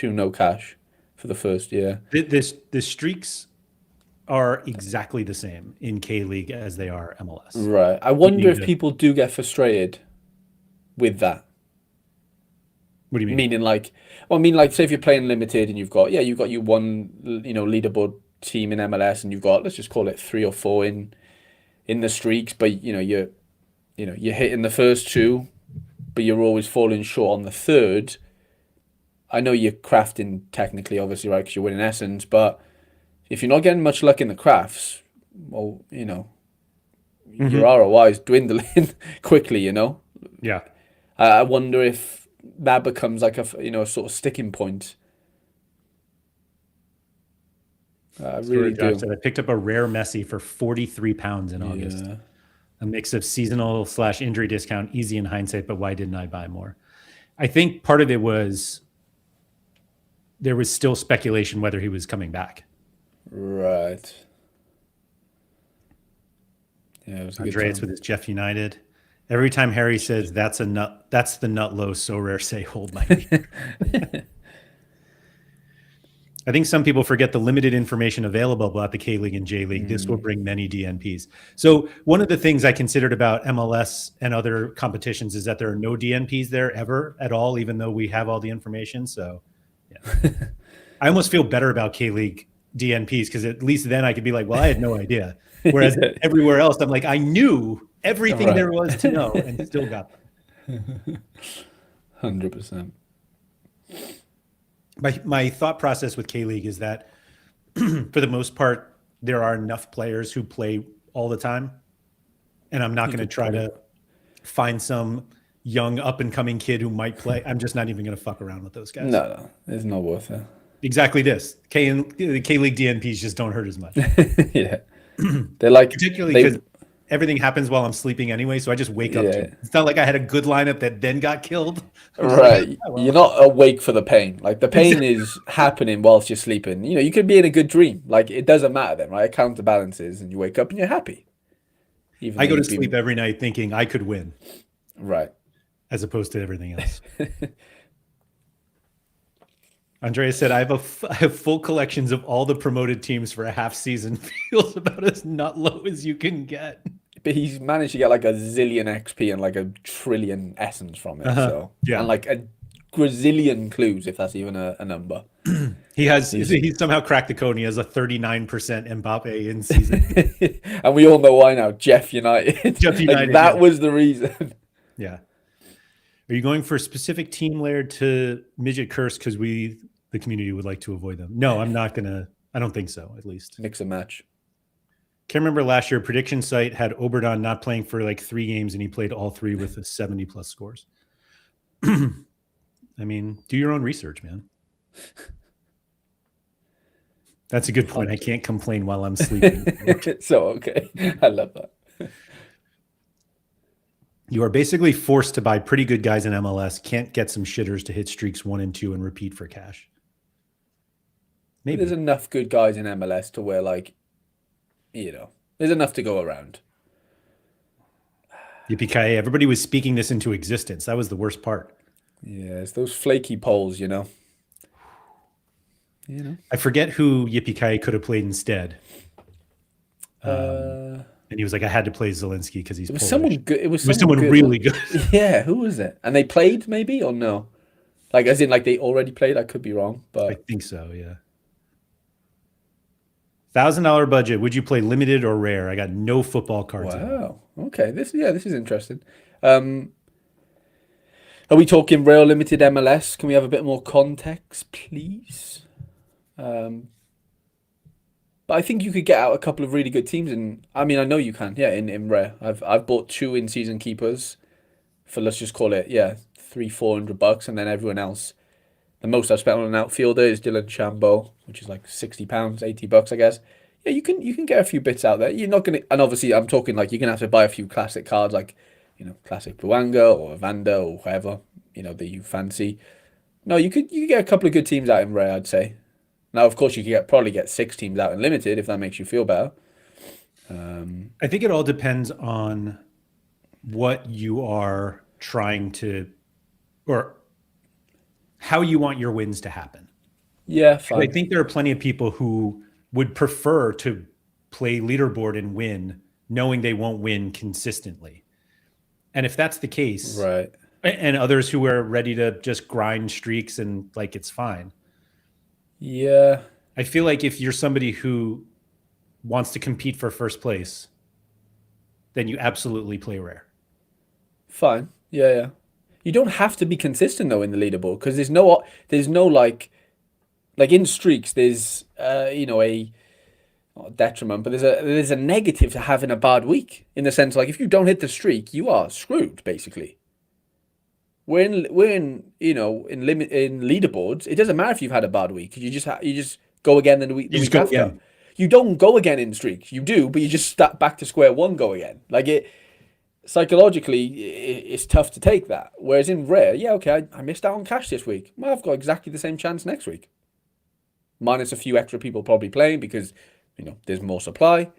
no cash for the first year. The streaks are exactly the same in K-League as they are MLS. Right. I wonder if people do get frustrated with that. What do you mean? Meaning like, well, I mean like, say if you're playing limited and you've got your one leaderboard team in MLS and you've got, let's just call it 3 or 4 in the streaks, but you're hitting the first 2, but you're always falling short on the third. I know you're crafting technically, obviously, right, because you're winning essence, but if you're not getting much luck in the crafts, well, your ROI is dwindling quickly, Yeah. I wonder if that becomes like a sort of sticking point. I really do. I picked up a rare Messi for £43 in August. Yeah. A mix of seasonal / injury discount, easy in hindsight, but why didn't I buy more? I think part of it was there was still speculation whether he was coming back. Right. Yeah, it was a good Andreas time. with his Jeff United. Every time Harry says that's the nut low, so rare, say hold my beer. I think some people forget the limited information available about the K-League and J-League. This will bring many DNPs. So one of the things I considered about MLS and other competitions is that there are no DNPs there ever at all, even though we have all the information. So yeah. I almost feel better about K-League DNPs because at least then I could be like, well, I had no idea. Whereas everywhere else, I'm like, I knew everything there was to know and still got them. 100%. My thought process with K-League is that for the most part, there are enough players who play all the time. And I'm not going to try to find some young up and coming kid who might play. I'm just not even going to fuck around with those guys. No, it's not worth it. Exactly this. The K-League DNPs just don't hurt as much. Yeah. They're like, particularly because everything happens while I'm sleeping anyway, so I just wake up to it. It's not like I had a good lineup that then got killed. Right. Like, oh, well. You're not awake for the pain. Like the pain is happening whilst you're sleeping. You could be in a good dream. Like it doesn't matter then, right? It counterbalances and you wake up and you're happy. I go to sleep every night thinking I could win. Right. As opposed to everything else. Andrea said, I have full collections of all the promoted teams for a half season. Feels about as not low as you can get. But he's managed to get like a zillion XP and like a trillion essence from it. So yeah. And like a gazillion clues, if that's even a number. He's somehow cracked the code and he has a 39% Mbappe in season. And we all know why now. Jeff United. Jeff United. Like, that was the reason. Yeah. Are you going for a specific team, Laird, to midget curse because the community would like to avoid them? No, I'm not going to. I don't think so, at least. Mix and match. Can't remember last year, prediction site had Oberdon not playing for like 3 games and he played all 3 with 70+ scores. I mean, do your own research, man. That's a good point. I can't complain while I'm sleeping. So, okay. I love that. You are basically forced to buy pretty good guys in MLS. Can't get some shitters to hit streaks 1 and 2 and repeat for cash. Maybe there's enough good guys in MLS to where, like, there's enough to go around. Yippee-ki-yay. Everybody was speaking this into existence. That was the worst part. Yeah, it's those flaky polls, I forget who Yippee-ki-yay could have played instead. And he was like, I had to play Zelensky because he's Polish. Someone good. It was someone good. Really good. Yeah, who was it? And they played maybe or no? Like as in like they already played? I could be wrong, but I think so, yeah. $1,000 budget. Would you play limited or rare? I got no football cards. Wow. Okay. This is interesting. Are we talking rail limited MLS? Can we have a bit more context, please? But I think you could get out a couple of really good teams, and I mean I know you can. Yeah, in rare, I've bought 2 in season keepers for, let's just call it, $300-400, and then everyone else. The most I've spent on an outfielder is Dylan Chambeau, which is like £60, $80, I guess. Yeah, you can get a few bits out there. You're not gonna, and obviously I'm talking like you're gonna have to buy a few classic cards, like classic Buanga or Evander or whoever that you fancy. No, you could get a couple of good teams out in rare, I'd say. Now, of course, you could probably get 6 teams out in limited if that makes you feel better. I think it all depends on what you are trying to, or how you want your wins to happen. Yeah, 'Cause I fine. think there are plenty of people who would prefer to play leaderboard and win, knowing they won't win consistently. And if that's the case, Right. and others who are ready to just grind streaks and like it's fine. Yeah, I feel like if you're somebody who wants to compete for first place, then you absolutely play rare. fine. Yeah, yeah. You don't have to be consistent though in the leaderboard because there's no like in streaks there's a not a detriment, but there's a negative to having a bad week in the sense like if you don't hit the streak, you are screwed basically. We're in leaderboards. It doesn't matter if you've had a bad week. You just go again the You just week go after. again. You don't go again in streaks. You do, but you just start back to square one. Go again. Like it psychologically, it's tough to take that. Whereas in rare, yeah, okay, I missed out on cash this week. Well, I've got exactly the same chance next week, minus a few extra people probably playing because there's more supply.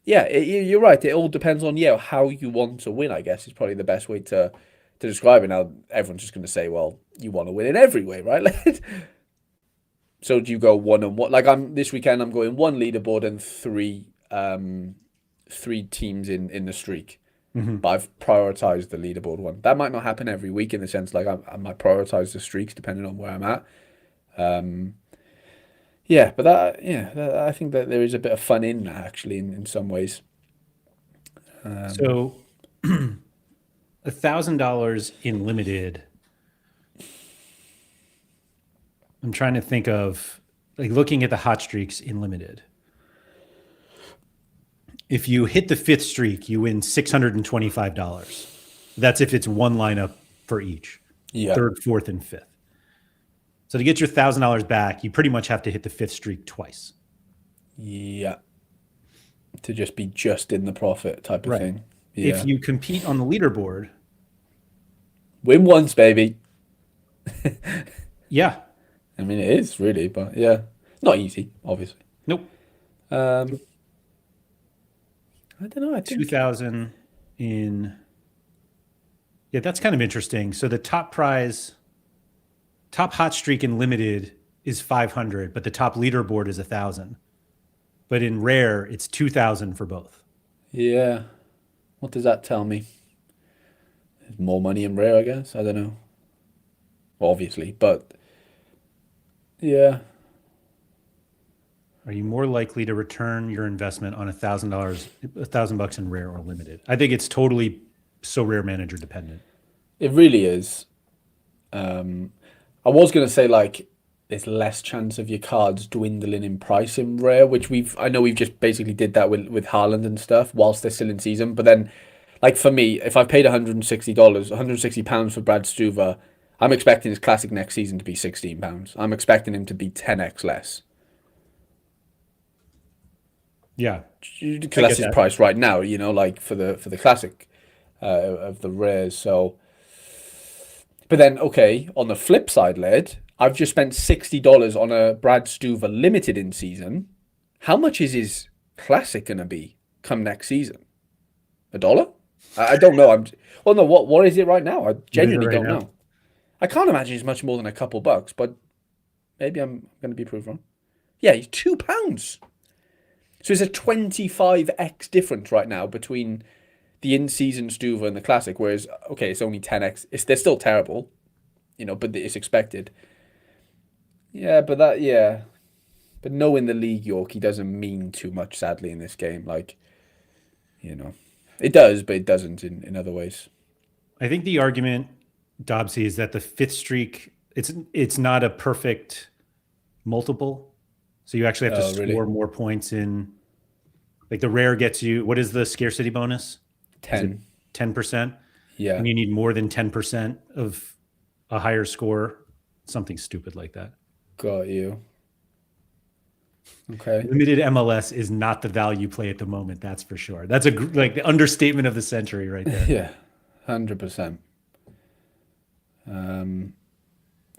Yeah, you're right. It all depends on how you want to win. I guess is probably the best way to describe it. Now everyone's just going to say, well, you want to win in every way, right? So do you go one and one? Like this weekend, I'm going one leaderboard and three teams in the streak. Mhm. But I've prioritized the leaderboard one. That might not happen every week in the sense like I might prioritize the streaks depending on where I'm at. Yeah, but I think that there is a bit of fun in that actually in some ways. So $1,000 in limited. I'm trying to think of like looking at the hot streaks in limited. If you hit the fifth streak, you win $625. That's if it's one lineup for each, Yeah, third, fourth, and fifth. So to get your $1,000 back, you pretty much have to hit the fifth streak twice. yeah, to just be just in the profit type of Right. thing. If Yeah, you compete on the leaderboard, win once, baby. yeah, I mean, it is really, but yeah, not easy, obviously. nope, Um, I don't know. I think 2000 in. Yeah, that's kind of interesting. So the top prize, top hot streak in limited is 500, but the top leaderboard is 1,000. But in rare, it's 2,000 for both. yeah. What does that tell me? There's more money in rare, I guess. I don't know. Well, obviously, but yeah, Are you more likely to return your investment on $1,000, $1,000 in rare or limited? I think it's totally so rare manager dependent. it really is. I was gonna say like there's less chance of your cards dwindling in price in rare, which I know we've just basically did that with Haaland and stuff whilst they're still in season. But then, like for me, if I've paid $160, £160 for Brad Stuver, I'm expecting his classic next season to be £16. I'm expecting him to be 10x less Yeah, because I that's get his that. price right now. Like for the classic of the rares. So, but then okay, on the flip side, Laird, I've just spent $60 on a Brad Stuver limited in season. How much is his classic gonna be come next season? $1? I don't know. Well, no. What is it right now? I What is it genuinely right don't now? know. I can't imagine it's much more than a couple bucks, but maybe I'm going to be proved wrong. Yeah, he's £2. So it's a 25x difference right now between the in-season Stuva and the classic. Whereas, okay, it's only 10x. They're still terrible, but it's expected. Yeah, but knowing the league Yorkie doesn't mean too much, sadly, in this game. Like, it does, but it doesn't in other ways. I think the argument, Dobbsy, is that the fifth streak, it's not a perfect multiple. So you actually have to Oh, really? score more points in, like the rare gets you, what is the scarcity bonus? Is it 10. 10%? Yeah, And you need more than 10% of a higher score, something stupid like that. got you. Okay. Limited MLS is not the value play at the moment. That's for sure. That's like the understatement of the century right there. Yeah, 100%.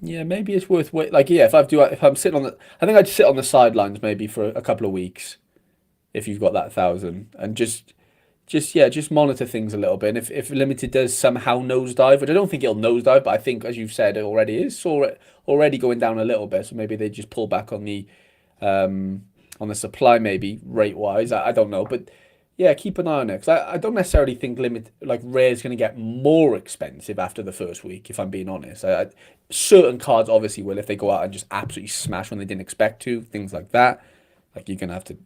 Yeah, maybe it's worth wait. Like, yeah, if I'm sitting on I think I'd sit on the sidelines maybe for a couple of weeks if you've got that 1,000 and just monitor things a little bit. And if limited does somehow nosedive, which I don't think it'll nosedive, but I think as you've said it already is already going down a little bit. So maybe they just pull back on the supply maybe rate wise. I don't know, but yeah, keep an eye on it because I don't necessarily think rare is going to get more expensive after the first week. If I'm being honest, certain cards obviously will if they go out and just absolutely smash when they didn't expect to, things like that. Like you're gonna have to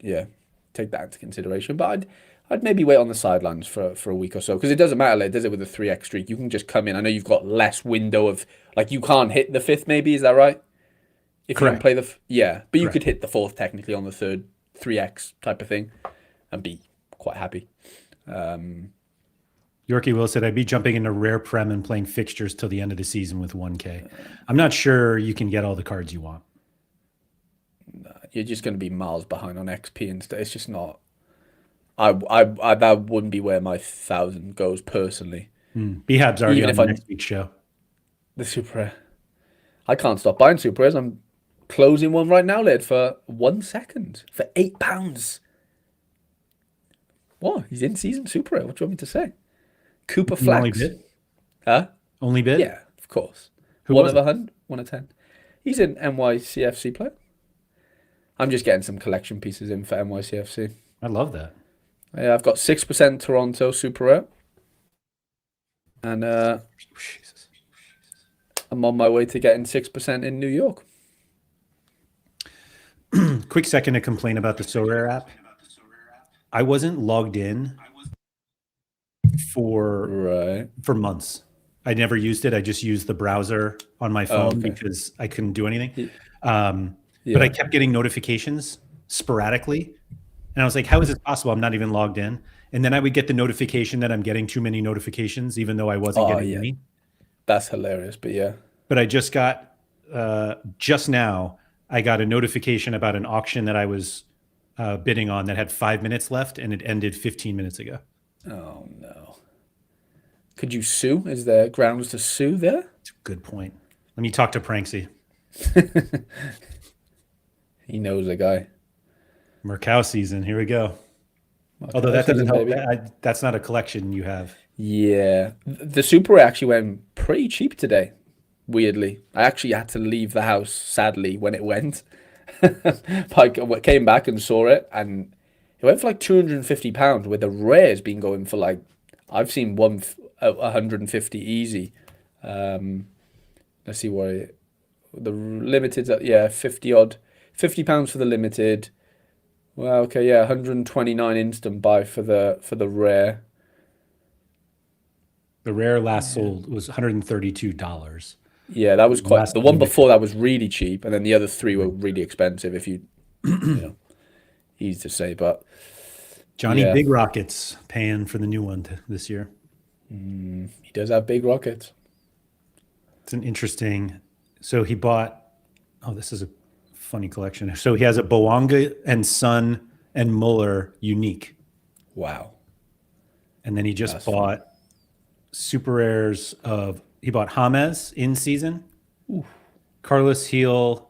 take that into consideration. But I'd maybe wait on the sidelines for a week or so because it doesn't matter. Like, does it with a 3x streak? You can just come in. I know you've got less window of like you can't hit the fifth. Maybe is that right? If you don't Correct. play but you Correct. could hit the fourth technically on the third 3x type of thing and be quite happy. Yorkie Will said, I'd be jumping into rare prem and playing fixtures till the end of the season with 1K. I'm not sure you can get all the cards you want. You're just going to be miles behind on XP and stuff. It's just not. I that wouldn't be where my 1,000 goes personally. Bhab's already Even on if the I next week's show. the super rare. I can't stop buying super rares. I'm closing one right now, Laird, for 1 second for £8. What? He's in season super rare. What do you want me to say? Cooper You only Flax. bid? Huh? Only bid? Yeah, of course. Who One was of it? 100, 1 of 10. He's an NYCFC player. I'm just getting some collection pieces in for NYCFC. I love that. Yeah, I've got 6% Toronto super rare. And Jesus. I'm on my way to getting 6% in New York. Quick second to complain about the Sorare app. I wasn't logged in for months. I never used it. I just used the browser on my phone because I couldn't do anything. But I kept getting notifications sporadically. And I was like, how is this possible? I'm not even logged in. And then I would get the notification that I'm getting too many notifications, even though I wasn't getting any. That's hilarious, but yeah. But I just got, just now, I got a notification about an auction that I was bidding on that had 5 minutes left, and it ended 15 minutes ago. Oh, no. Could you sue? Is there grounds to sue there? That's a good point. Let me talk to Pranksy. He knows a guy. Mercow season. Here we go. Although that doesn't help. That's not a collection you have. Yeah. The Super actually went pretty cheap today, weirdly. I actually had to leave the house, sadly, when it went. I came back and saw it, and it went for like £250, with the rare's been going for like, I've seen 150 easy. Let's see what the limited, 50 odd. £50 for the limited. Well, okay, yeah, 129 instant buy for the rare. The rare last sold was $132. Yeah, that was quite. The one limited. before that was really cheap, and then the other three were really expensive. If you know, easy to say, but Johnny Big Rockets paying for the new one this year. He does have big rockets. It's an interesting. So he bought. Oh, this is a funny collection. So he has a Boanga and Son and Muller unique. Wow. And then he just bought super rares of. He bought James in season, Carlos Heel,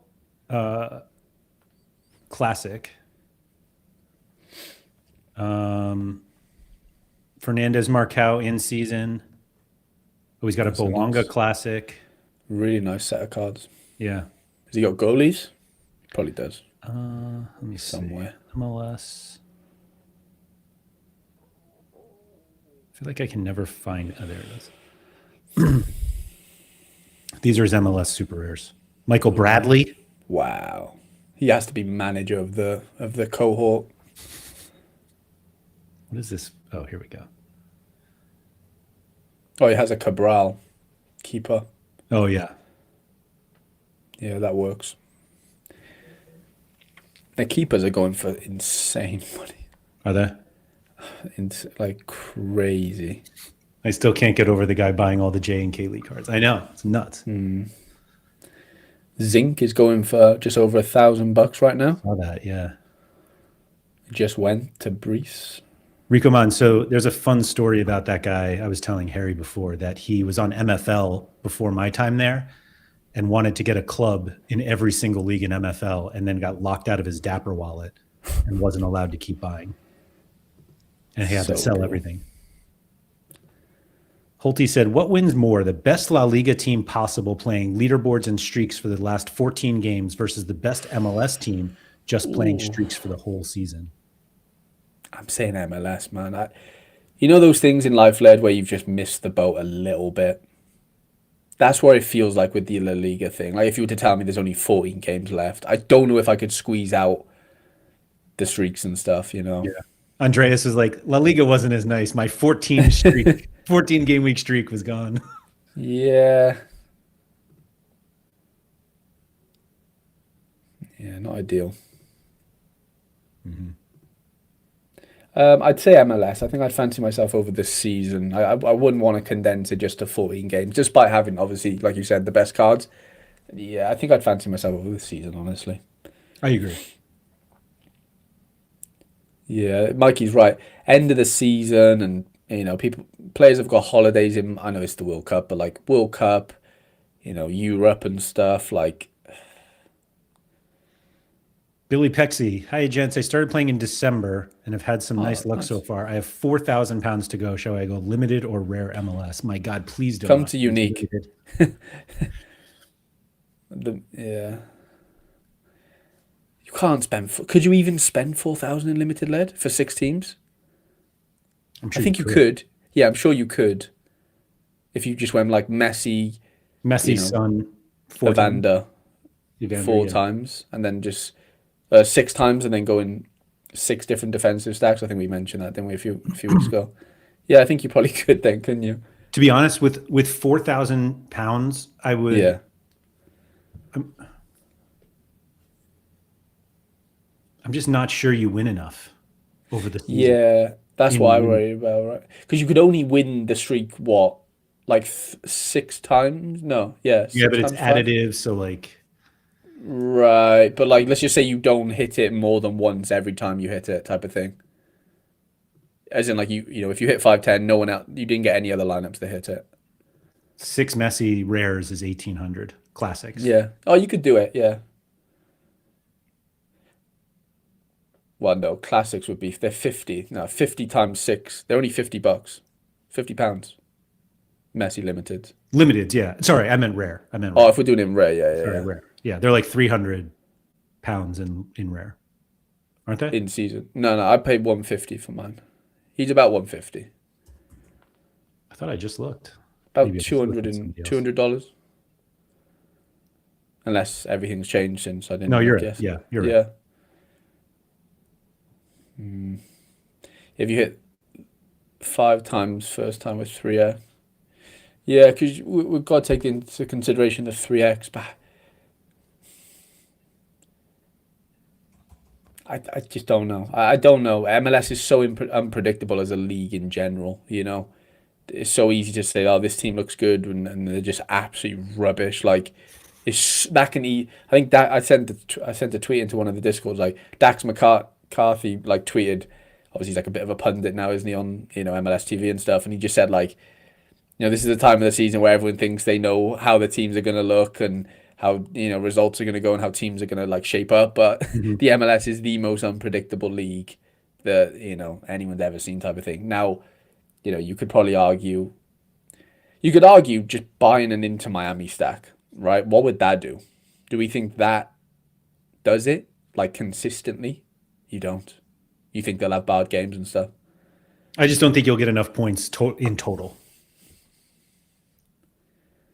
classic, Fernandez Marcao in season. Oh, he's got a Boanga classic. Really nice set of cards. Yeah. Has he got goalies? Probably does. Let me somewhere. See. MLS. I feel like I can never find. Oh, there it is. These are his MLS super rares. Michael Bradley. Wow. He has to be manager of the cohort. What is this? Oh, here we go. Oh, he has a Cabral keeper. Oh, yeah. Yeah, that works. The keepers are going for insane money. Are they? It's like crazy. I still can't get over the guy buying all the J and K League cards. I know. It's nuts. Zinc is going for just over $1,000 right now. Saw that, yeah. It just went to Brees. Rico Man, so there's a fun story about that guy. I was telling Harry before that he was on MFL before my time there and wanted to get a club in every single league in MFL and then got locked out of his Dapper wallet and wasn't allowed to keep buying. And he had to So sell cool. everything. Holty said, what wins more, the best La Liga team possible playing leaderboards and streaks for the last 14 games versus the best MLS team just playing streaks for the whole season? I'm saying MLS, man. You know those things in life, Laird, where you've just missed the boat a little bit? That's what it feels like with the La Liga thing. Like if you were to tell me there's only 14 games left, I don't know if I could squeeze out the streaks and stuff, you know? Yeah. Andreas is like, La Liga wasn't as nice. My 14 streak, 14 game week streak was gone. Yeah. Yeah, not ideal. I'd say MLS. I think I'd fancy myself over this season. I wouldn't want to condense it just to 14 games, despite having, obviously, like you said, the best cards. Yeah, I think I'd fancy myself over this season, honestly. I agree. Yeah, Mikey's right. End of the season, and players have got holidays in. I know it's the World Cup, but like World Cup, Europe and stuff. Like, Billy Pexy, hi gents. I started playing in December and have had some nice luck so far. I have 4,000 pounds to go. Shall I go limited or rare MLS? My God, please don't come to unique. Yeah. You can't spend. Could you even spend 4,000 in limited lead for 6 teams? I'm sure I think you could. Yeah, I'm sure you could. If you just went like Messi, Son, Evander, Evander, 4 yeah. times, and then just 6 times, and then go in 6 different defensive stacks. I think we mentioned that, didn't we, a few weeks ago? Yeah, I think you probably could then, couldn't you? To be honest, with 4,000 pounds, I would. Yeah. I'm just not sure you win enough over the season. Yeah, that's what I worry about, right? Because you could only win the streak, what, like 6 times? No, yeah. Yeah, but it's 6 times, 5? additive, so like. Right, but like, let's just say you don't hit it more than once every time you hit it, type of thing. As in, like if you hit 510, no one else, you didn't get any other lineups to hit it. 6 Messi rares is 1,800 classics. Yeah. Oh, you could do it. Yeah. Well, no, classics would be, they're 50. No, 50 times 6. They're only $50. £50. Messi limited. Limited, yeah. Sorry, I meant rare. Oh, if we're doing it in rare, yeah. Sorry, rare. Yeah, they're like 300 pounds in rare, aren't they? In season. No, I paid 150 for mine. He's about 150. I thought I just looked. About Maybe I just looked at somebody else. $200. Unless everything's changed since I didn't. No, you're look, right. yes. Yeah, you're right. Yeah. If you hit 5 times first time with 3x. Yeah, because we've got to take into consideration the 3x. But I just don't know. I don't know. MLS is so unpredictable as a league in general, It's so easy to say, oh, this team looks good, and they're just absolutely rubbish. Like, I think that I sent a tweet into one of the Discords, like Dax McCarthy like tweeted, obviously he's like a bit of a pundit now, isn't he, on MLS TV and stuff, and he just said like, this is the time of the season where everyone thinks they know how the teams are going to look and how results are going to go and how teams are going to like shape up, but the MLS is the most unpredictable league that anyone's ever seen, type of thing. Now, you could probably argue just buying an Inter Miami stack, right? What would that do? Do we think that does it like consistently? You don't. You think they'll have bad games and stuff? I just don't think you'll get enough points in total.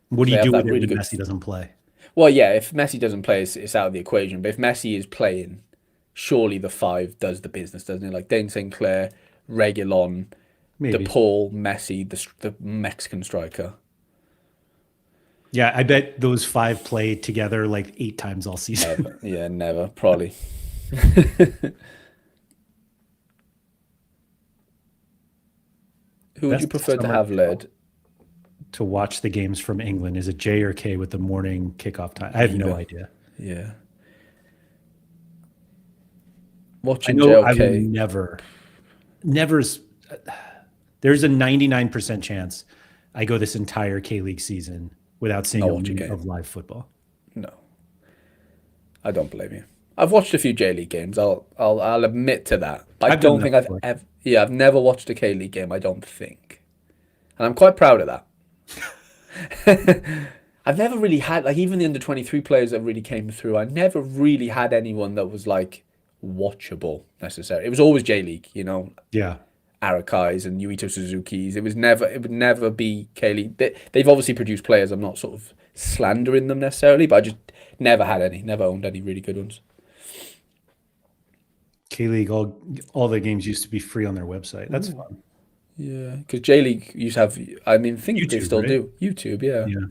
What do you do with it when Messi doesn't play? Well, yeah, if Messi doesn't play, it's out of the equation. But if Messi is playing, surely the 5 does the business, doesn't it? Like Dane St. Clair, Reguilon, DePaul, Messi, the Mexican striker. Yeah, I bet those 5 play together like 8 times all season. Never. Yeah, never. Probably. Who would you prefer to have, Laird? to watch the games from England? Is it J or K with the morning kickoff time? I have no idea. Yeah. I Watching know I will JLK. never. There's a 99% chance I go this entire K League season without seeing Not a watch a minute game. of live football. No, I don't blame you. I've watched a few J League games. I'll admit to that. But I I've done don't that think I've before. ever. Yeah, I've never watched a K League game. I don't think, and I'm quite proud of that. I've never really had like even the under 23 players that really came through. I never really had anyone that was like watchable necessarily. It was always J League, you know, Yeah. Arakais and Yuito Suzuki's. It would never be K League. They've obviously produced players. I'm not sort of slandering them necessarily, but I just never had any, never owned any really good ones. K League, all the games used to be free on their website. That's fun. Yeah, because J League used to have. I mean, I think they YouTube, still right? do YouTube. Yeah, Yeah.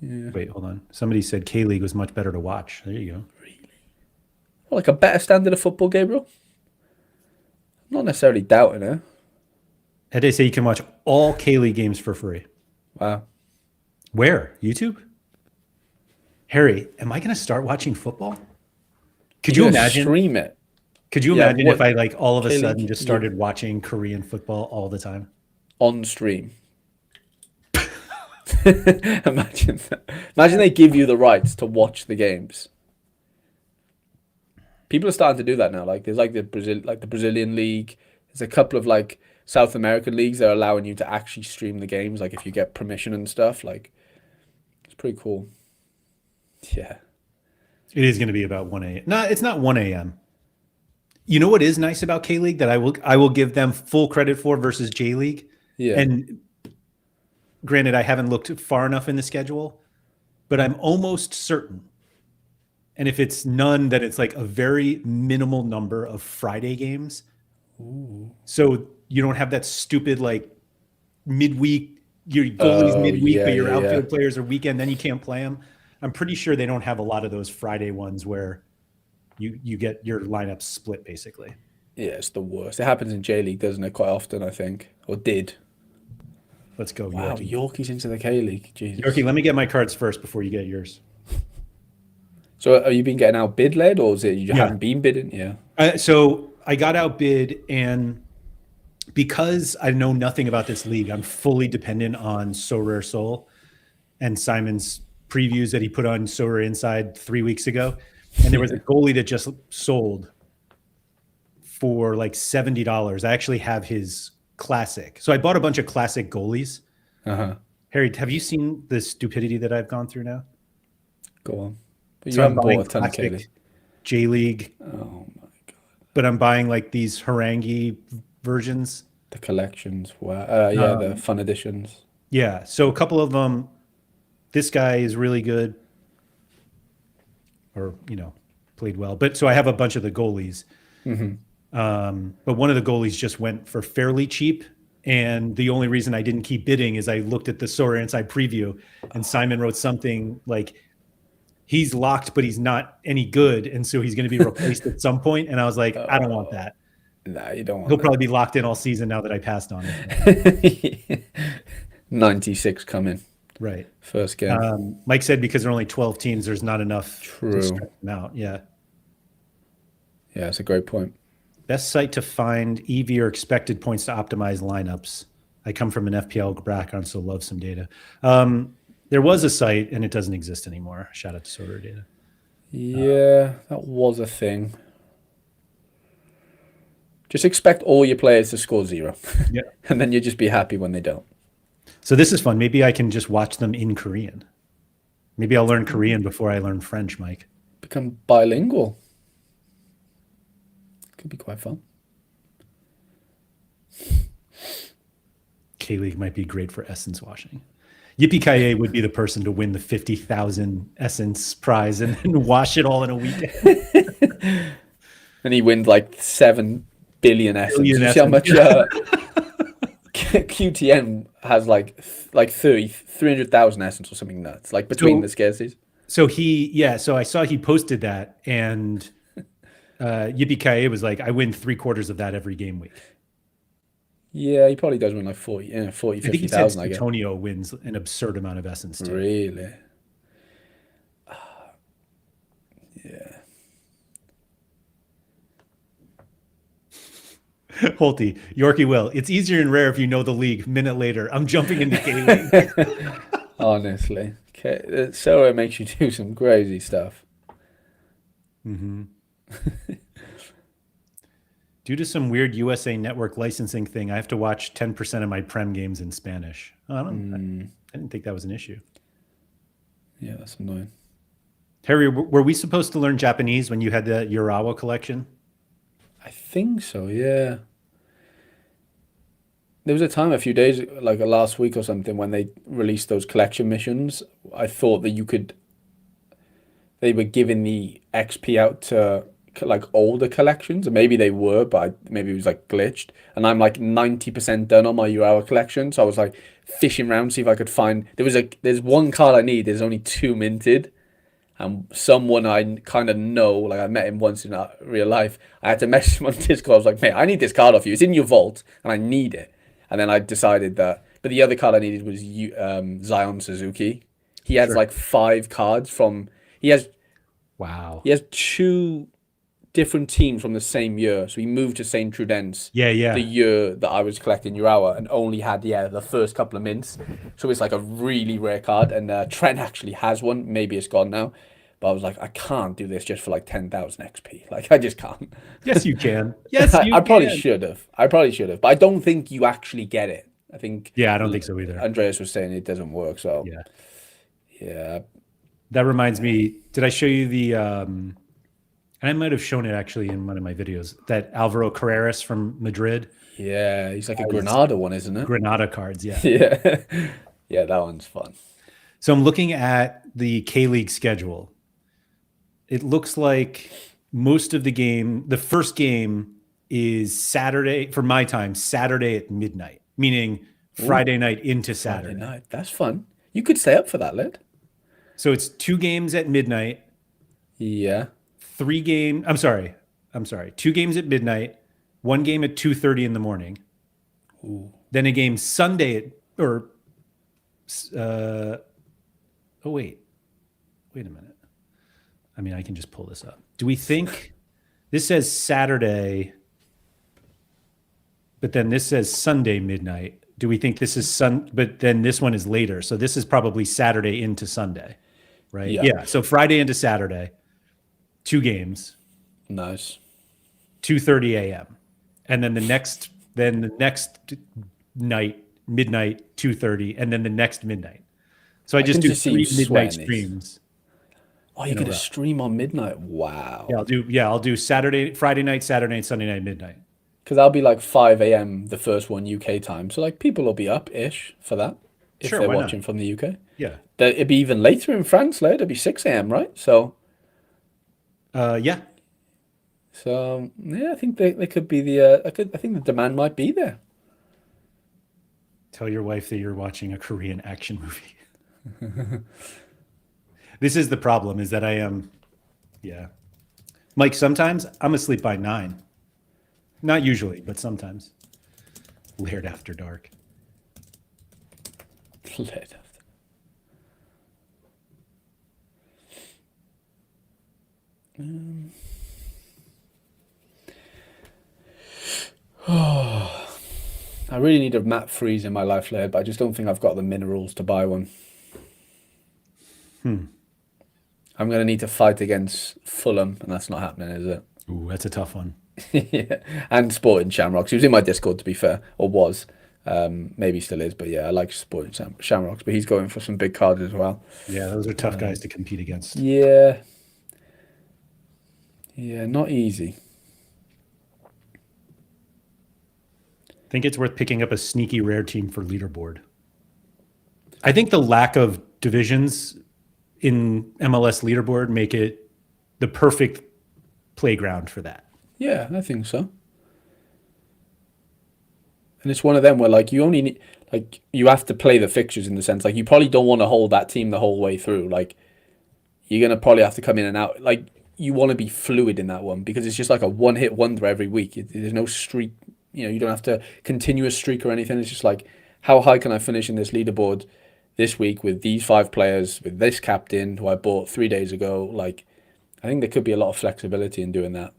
yeah. Wait, hold on. Somebody said K League was much better to watch. There you go. Well, like a better standard of football, Gabriel. I'm not necessarily doubting it. And they say you can watch all K League games for free. Wow. Where? YouTube? Harry, am I going to start watching football? Could you You're gonna imagine? stream it Could you Yeah, imagine what- if I like all of a K-League? sudden just started watching Korean football all the time? on stream? Imagine that. Imagine they give you the rights to watch the games. People are starting to do that now. Like there's like the Brazilian league. There's a couple of like South American leagues that are allowing you to actually stream the games. Like if you get permission and stuff. Like it's pretty cool. Yeah. It is going to be about 1 a.m. No, it's not 1 a.m. You know what is nice about K League that I will give them full credit for versus J League? Yeah. And granted, I haven't looked far enough in the schedule, but I'm almost certain. And if it's none, that it's like a very minimal number of Friday games. Ooh. So you don't have that stupid like midweek, your goalies Oh, midweek, yeah, but your yeah, yeah. outfield players are weekend, then you can't play them. I'm pretty sure they don't have a lot of those Friday ones where you get your lineup split basically. Yeah, it's the worst. It happens in J League, doesn't it? Quite often, I think, or did. Let's go, Wow, Yorkie. Yorkie's into the K League. Jesus. Yorkie, let me get my cards first before you get yours. So, are you been getting outbid led, or is it you Yeah. haven't been bidding? Yeah. So I got outbid, and because I know nothing about this league, I'm fully dependent on Sorare Soul and Simon's previews that he put on Sorare Inside 3 weeks ago. And there was a goalie that just sold for like $70. I actually have his classic. So I bought a bunch of classic goalies. Uh-huh. Harry, have you seen the stupidity that I've gone through now? Go on. But So you I'm haven't buying bought a ton of K League. classic J League, Oh my god. but I'm buying like these harangue versions. The collections. Wow. Yeah, the fun editions. Yeah. So a couple of them, this guy is really good or, played well. But so I have a bunch of the goalies. But one of the goalies just went for fairly cheap. And the only reason I didn't keep bidding is I looked at the Sorare Inside preview and Simon wrote something like, he's locked, but he's not any good. And so he's going to be replaced at some point. And I was like, I don't want that. Nah, you don't He'll want probably be locked in all season now that I passed on it. that. 96 coming. Right. First game. Mike said because there are only 12 teams, there's not enough True. to stretch them out. Yeah. Yeah, that's a great point. Best site to find EV or expected points to optimize lineups. I come from an FPL background, so love some data. There was a site, and it doesn't exist anymore. Shout out to Sorare Data. Yeah, that was a thing. Just expect all your players to score 0. Yeah. And then you just be happy when they don't. So this is fun. Maybe I can just watch them in Korean. Maybe I'll learn Korean before I learn French, Mike. Become bilingual. Could be quite fun. K-League might be great for essence washing. Yippee Kaye would be the person to win the 50,000 essence prize and then wash it all in a weekend. And he wins like 7 billion essence. Billion You see how much essence. QTN has like 300,000 essence or something nuts, like between the scarcities. So so I saw he posted that, and Yippee Kaye was like, I win 3/4 of that every game week. Yeah, he probably does win like 40, 40, I think he said 50,000, I guess. Antonio wins an absurd amount of essence too. Really? Yeah. Holty, Yorkie will. It's easier and rare if you know the league. Minute later, I'm jumping into K League. Honestly. Okay. So it makes you do some crazy stuff. Hmm. Due to some weird USA Network licensing thing, I have to watch 10% of my Prem games in Spanish. Oh, I didn't think that was an issue. Yeah, that's annoying. Harry, were we supposed to learn Japanese when you had the Urawa collection? I think so, yeah. There was a time a few days, like last week or something, when they released those collection missions. I thought that they were giving the XP out to like older collections, and maybe they were, but maybe it was like glitched. And I'm like 90% done on my Urawa collection, so I was like fishing around to see if I could find. There's one card I need. There's only two minted, and someone I kind of know, like I met him once in real life. I had to message him on Discord. I was like, mate, I need this card off you. It's in your vault, and I need it. And then I decided that. But the other card I needed was Zion Suzuki. He has Sure. like five cards from. He has Wow. he has two different teams from the same year. So he moved to St. Trudence Yeah, the yeah. year that I was collecting Urawa and only had, the first couple of mints. So it's like a really rare card. And Trent actually has one. Maybe it's gone now. But I was like, I can't do this just for like 10,000 XP. Like, I just can't. Yes, you can. Yes, you I probably can. should have. I probably should have. But I don't think you actually get it. I think Yeah, I don't think so either. Andreas was saying it doesn't work. So, Yeah. yeah. That reminds me, did I show you the I might have shown it actually in one of my videos, that Alvaro Carreras from Madrid Yeah. He's like a has Granada one, isn't it? Granada cards, yeah. Yeah. Yeah, that one's fun. So I'm looking at the K League schedule. It looks like most of the first game is Saturday for my time, Saturday at midnight, meaning Ooh, Friday night into Friday Saturday. night. That's fun. You could stay up for that, Laird. So it's two games at midnight, Yeah. I'm sorry, two games at midnight, one game at 2:30 in the morning, Ooh. then a game Sunday at, or uh oh wait a minute. I mean, I can just pull this up. Do we think this says Saturday, but then this says Sunday midnight? Do we think this is but then this one is later. So this is probably Saturday into Sunday, right? Yeah. Yeah. So Friday into Saturday, two games, Nice. 2:30 a.m. And then the next night, midnight, 2:30, and then the next midnight. So I I just can do just see you three midnight sweating these. streams Oh, you in a get a row. stream on midnight. Yeah, Wow. I'll do Friday night, Saturday night, Sunday night, midnight. Because that'll be like 5 a.m. the first one UK time. So like people will be up-ish for that if Sure, they're why not? watching from the UK. Yeah. It'd be even later in France, Laird. It'd be 6 a.m., right? Yeah. So yeah, I think they could be I think the demand might be there. Tell your wife that you're watching a Korean action movie. This is the problem, is that I am, yeah. Mike, sometimes I'm asleep by 9. Not usually, but sometimes. Laird after dark. Laird. I really need a map freeze in my life, Laird, but I just don't think I've got the minerals to buy one. I'm going to need to fight against Fulham, and that's not happening, is it? Ooh, that's a tough one. Yeah. And Sporting Shamrocks. He was in my Discord, to be fair, or was. Maybe still is, but yeah, I like Sporting Shamrocks, but he's going for some big cards as well. Yeah, those are tough guys to compete against. Yeah. Yeah, not easy. I think it's worth picking up a sneaky rare team for leaderboard. I think the lack of divisions in MLS leaderboard make it the perfect playground for that. Yeah, I think so. And it's one of them where like you only need like you have to play the fixtures in the sense like you probably don't want to hold that team the whole way through. Like you're gonna probably have to come in and out. Like you want to be fluid in that one because it's just like a one-hit wonder every week. There's no streak you don't have to continue a streak or anything. It's just like, how high can I finish in this leaderboard this week with these 5 players, with this captain who I bought 3 days ago? Like, I think there could be a lot of flexibility in doing that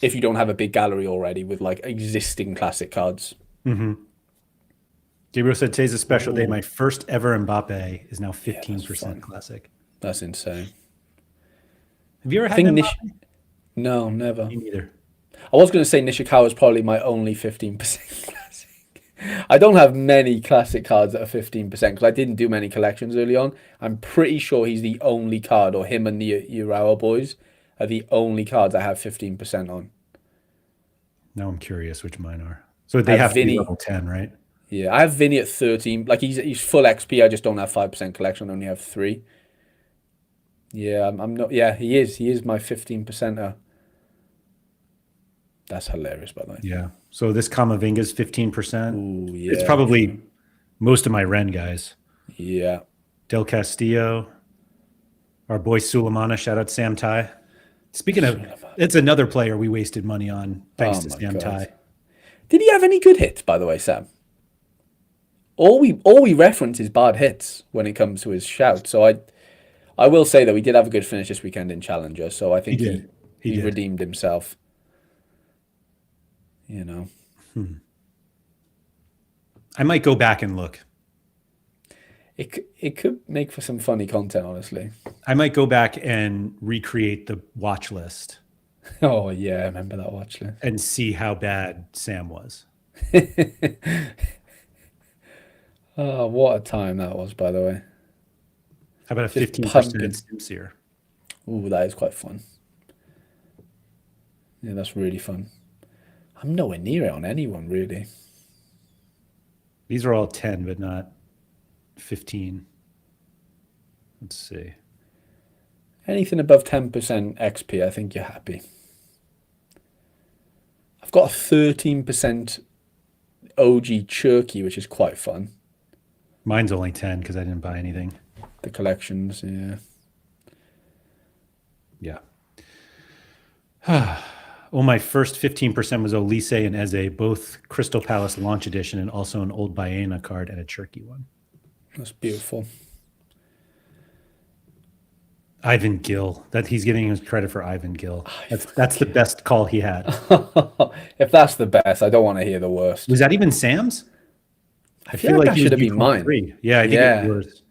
if you don't have a big gallery already with like existing classic cards. Gabriel said today's a special day. My first ever Mbappe is now 15% fun. classic. That's insane. Have you ever I had think an Mbappe? No, never. Me neither. I was going to say Nishikawa is probably my only 15% classic. I don't have many classic cards that are 15% because I didn't do many collections early on. I'm pretty sure he's the only card, or him and the Urawa boys are the only cards I have 15% on. Now I'm curious which mine are. So they have to be level 10, right? Yeah, I have Vinny at 13. Like he's full XP. I just don't have 5% collection. I only have 3. Yeah, I'm not. Yeah, he is. He is my 15%er. That's hilarious, by the way. Yeah. So this Kamavinga is 15%. Ooh, yeah. It's probably most of my Ren guys. Yeah. Del Castillo, our boy Sulemana. Shout out Sam Tai. Speaking of, it's another player we wasted money on thanks to Sam Tai. Did he have any good hits, by the way, Sam? All we reference is bad hits when it comes to his shout. So I will say that we did have a good finish this weekend in Challenger. So I think he redeemed himself. You know. I might go back and look. It could make for some funny content, honestly. I might go back and recreate the watch list. Oh yeah, I remember that watch list. And see how bad Sam was. Oh, what a time that was, by the way. How about a 15% Sincere? Ooh, that is quite fun. Yeah, that's really fun. I'm nowhere near it on anyone, really. These are all 10, but not 15. Let's see. Anything above 10% XP, I think you're happy. I've got a 13% OG Churky, which is quite fun. Mine's only 10 because I didn't buy anything. The collections, yeah. Yeah. Well, my first 15% was Olise and Eze, both Crystal Palace Launch Edition, and also an old Baena card and a Churky one. That's beautiful. Ivan Gill. That he's giving him credit for Ivan Gill. That's the best call he had. If that's the best, I don't want to hear the worst. Was that even Sam's? I feel like that should have been mine. Yeah, I think it was.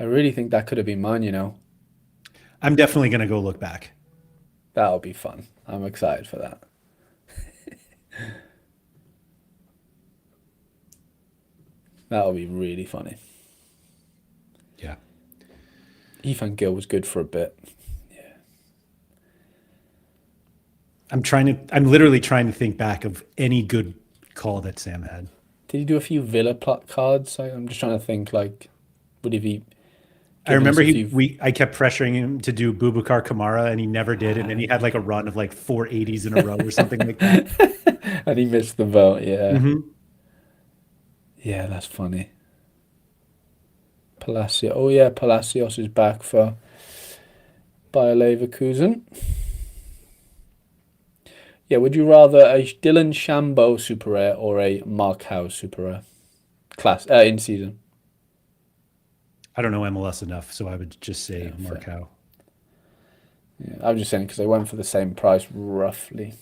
I really think that could have been mine, you know. I'm definitely going to go look back. That'll be fun. I'm excited for that. That'll be really funny. Yeah. Ivan Gill was good for a bit. Yeah. I'm literally trying to think back of any good call that Sam had. Did he do a few Villa cards? I'm just trying to think, like, would he... I remember I kept pressuring him to do Boubacar Kamara, and he never did. And then he had like a run of like 4 80s in a row or something like that. And he missed the vote, yeah. Mm-hmm. Yeah, that's funny. Palacio. Oh, yeah, Palacios is back for Bayer Leverkusen. Yeah, would you rather a Dylan Shambo Super Rare or a Mark Howe Super Rare? In season. I don't know MLS enough, so I would just say Mark Howe. Yeah, I was just saying because they went for the same price, roughly.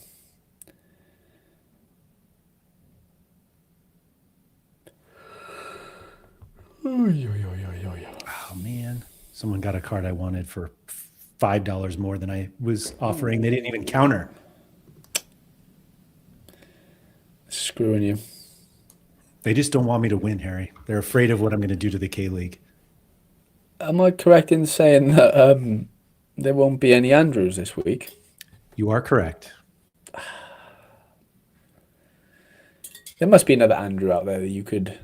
Oh, man. Someone got a card I wanted for $5 more than I was offering. They didn't even counter. Screwing you. They just don't want me to win, Harry. They're afraid of what I'm going to do to the K-League. Am I correct in saying that there won't be any Andrews this week? You are correct. There must be another Andrew out there that you could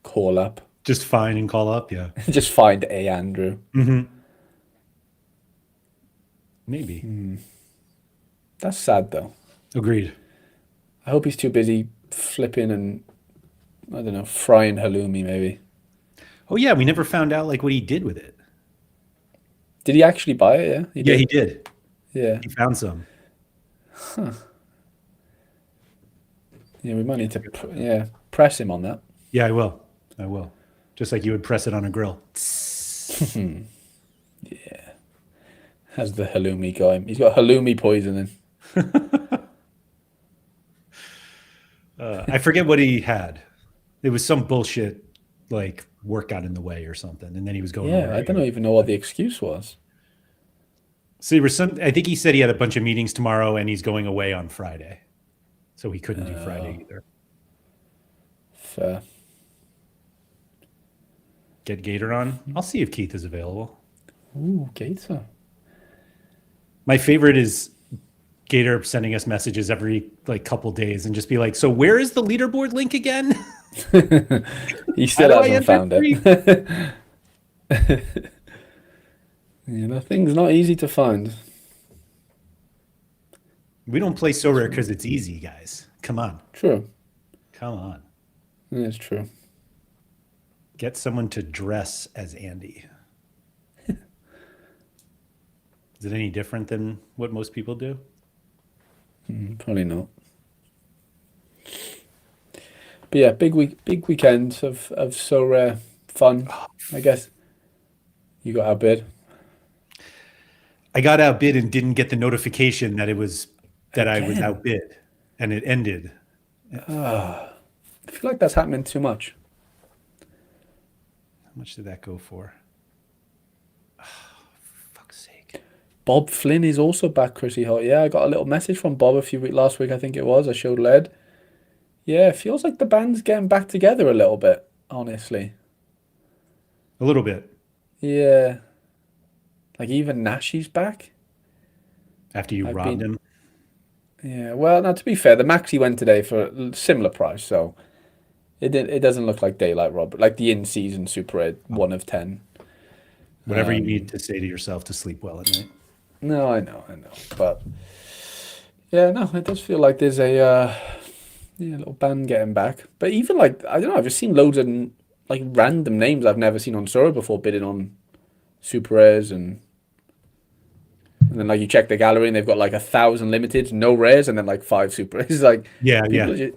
call up. Just find and call up, yeah. Just find a Andrew. Mm-hmm. Maybe. That's sad, though. Agreed. I hope he's too busy flipping and, I don't know, frying halloumi, maybe. Oh, yeah, we never found out like what he did with it. Did he actually buy it? Yeah, he did. Yeah. He found some. Huh. Yeah, we might need to press him on that. Yeah, I will. I will. Just like you would press it on a grill. Yeah. Has the halloumi got him? He's got halloumi poisoning. I forget what he had. It was some bullshit like work got in the way or something, and then he was going Yeah, away. I don't even know what the excuse was. So there was some. I think he said he had a bunch of meetings tomorrow, and he's going away on Friday, so he couldn't do Friday either. Fair. Get Gator on. I'll see if Keith is available. Ooh, Gator. My favorite is Gator sending us messages every like couple days and just be like, "So where is the leaderboard link again?" He still hasn't found it. That thing's not easy to find. We don't play Sorare because it's easy, guys. Come on. True. Come on. It's true. Get someone to dress as Andy. Is it any different than what most people do? Probably not. But yeah, big weekend of Sorare fun, I guess. You got outbid. I got outbid and didn't get the notification that I was outbid, and it ended. I feel like that's happening too much. How much did that go for? Oh, for fuck's sake. Bob Flynn is also back pretty hot. Yeah, I got a little message from Bob last week, I think it was. I showed Laird. Yeah, it feels like the band's getting back together a little bit, honestly. A little bit. Yeah. Like even Nashi's back. After you robbed him. Yeah, well, now to be fair, the max he went today for a similar price, so it doesn't look like daylight rob, like the in-season Super Red 1 of 10. Whatever you need to say to yourself to sleep well at night. No, I know, but yeah, no, it does feel like there's a little band getting back. But even like I don't know, I've just seen loads of like random names I've never seen on Sorare before bidding on Super Rares and then like you check the gallery and they've got like 1,000 limiteds, no rares, and then like 5 super rares. It's like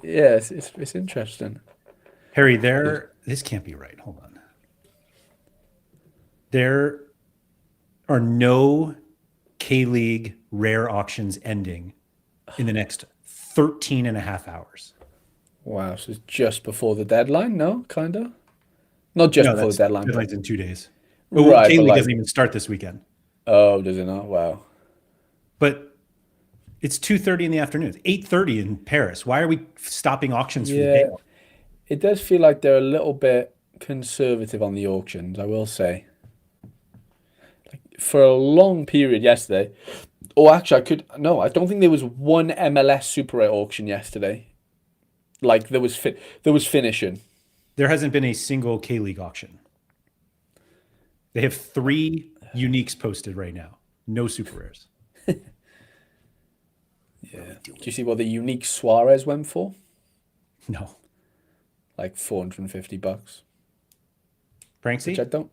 it's interesting. Harry, this can't be right. Hold on. There are no K-League rare auctions ending in the next 13 and a half hours. Wow, so it's just before the deadline? No, kind of? Not just before the deadline. Deadline's in 2 days. Right, K-League doesn't even start this weekend. Oh, does it not? Wow. But it's 2:30 in the afternoon. It's 8:30 in Paris. Why are we stopping auctions for the day? It does feel like they're a little bit conservative on the auctions, I will say. Like for a long period yesterday. Oh, actually, I don't think there was one MLS Super Rare auction yesterday. Like there was finishing. There hasn't been a single K-League auction. They have 3 uniques posted right now. No super rares. Yeah. Do you see what the unique Suarez went for? No. Like $450. Pranksy? Which I don't.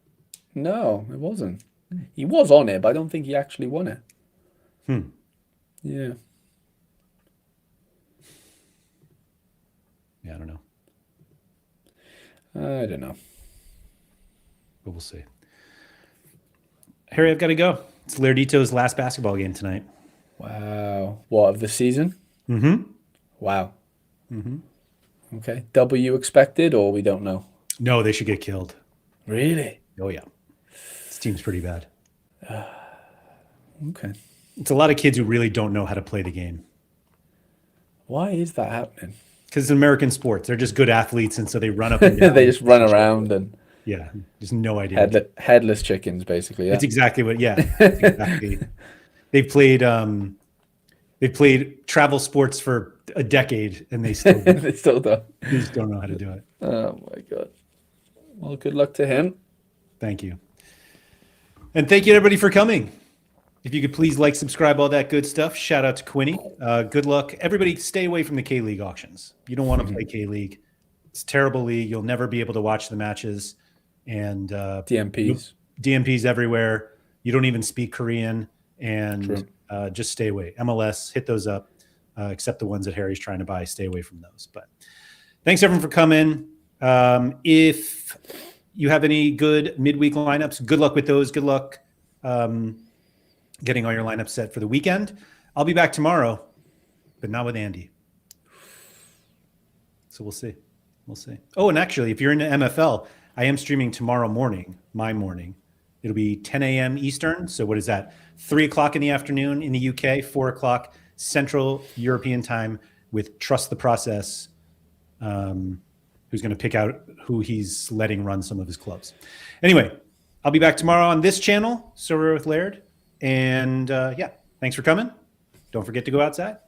No, it wasn't. He was on it, but I don't think he actually won it. Yeah. Yeah, I don't know. I don't know. But we'll see. Harry, I've got to go. It's Lairdito's last basketball game tonight. Wow. What, of the season? Mm-hmm. Wow. Mm-hmm. Okay. W expected, or we don't know? No, they should get killed. Really? Oh, yeah. This team's pretty bad. Okay. It's a lot of kids who really don't know how to play the game. Why is that happening? Because it's American sports. They're just good athletes, and so they run up and down. They just run around and... Yeah, just no idea. Headless chickens, basically. Yeah. That's exactly what. Yeah, exactly. They've played travel sports for a decade, and they still they still don't. They just don't know how to do it. Oh my god. Well, good luck to him. Thank you, and thank you everybody for coming. If you could please like, subscribe, all that good stuff. Shout out to Quinny. Good luck, everybody. Stay away from the K-League auctions. You don't want to play K-League. It's a terrible league. You'll never be able to watch the matches. And DMPs everywhere. You don't even speak Korean, and just stay away. MLS, hit those up. except the ones that Harry's trying to buy. Stay away from those. But thanks everyone for coming. If you have any good midweek lineups, good luck with those. Good luck getting all your lineups set for the weekend. I'll be back tomorrow, but not with Andy. So we'll see. We'll see. Oh, and actually, if you're into MFL, I am streaming tomorrow morning, my morning. It'll be 10 a.m. Eastern. So what is that? 3 o'clock in the afternoon in the UK, 4 o'clock Central European time with Trust the Process, who's going to pick out who he's letting run some of his clubs. Anyway, I'll be back tomorrow on this channel, Sorare with Laird. And yeah, thanks for coming. Don't forget to go outside.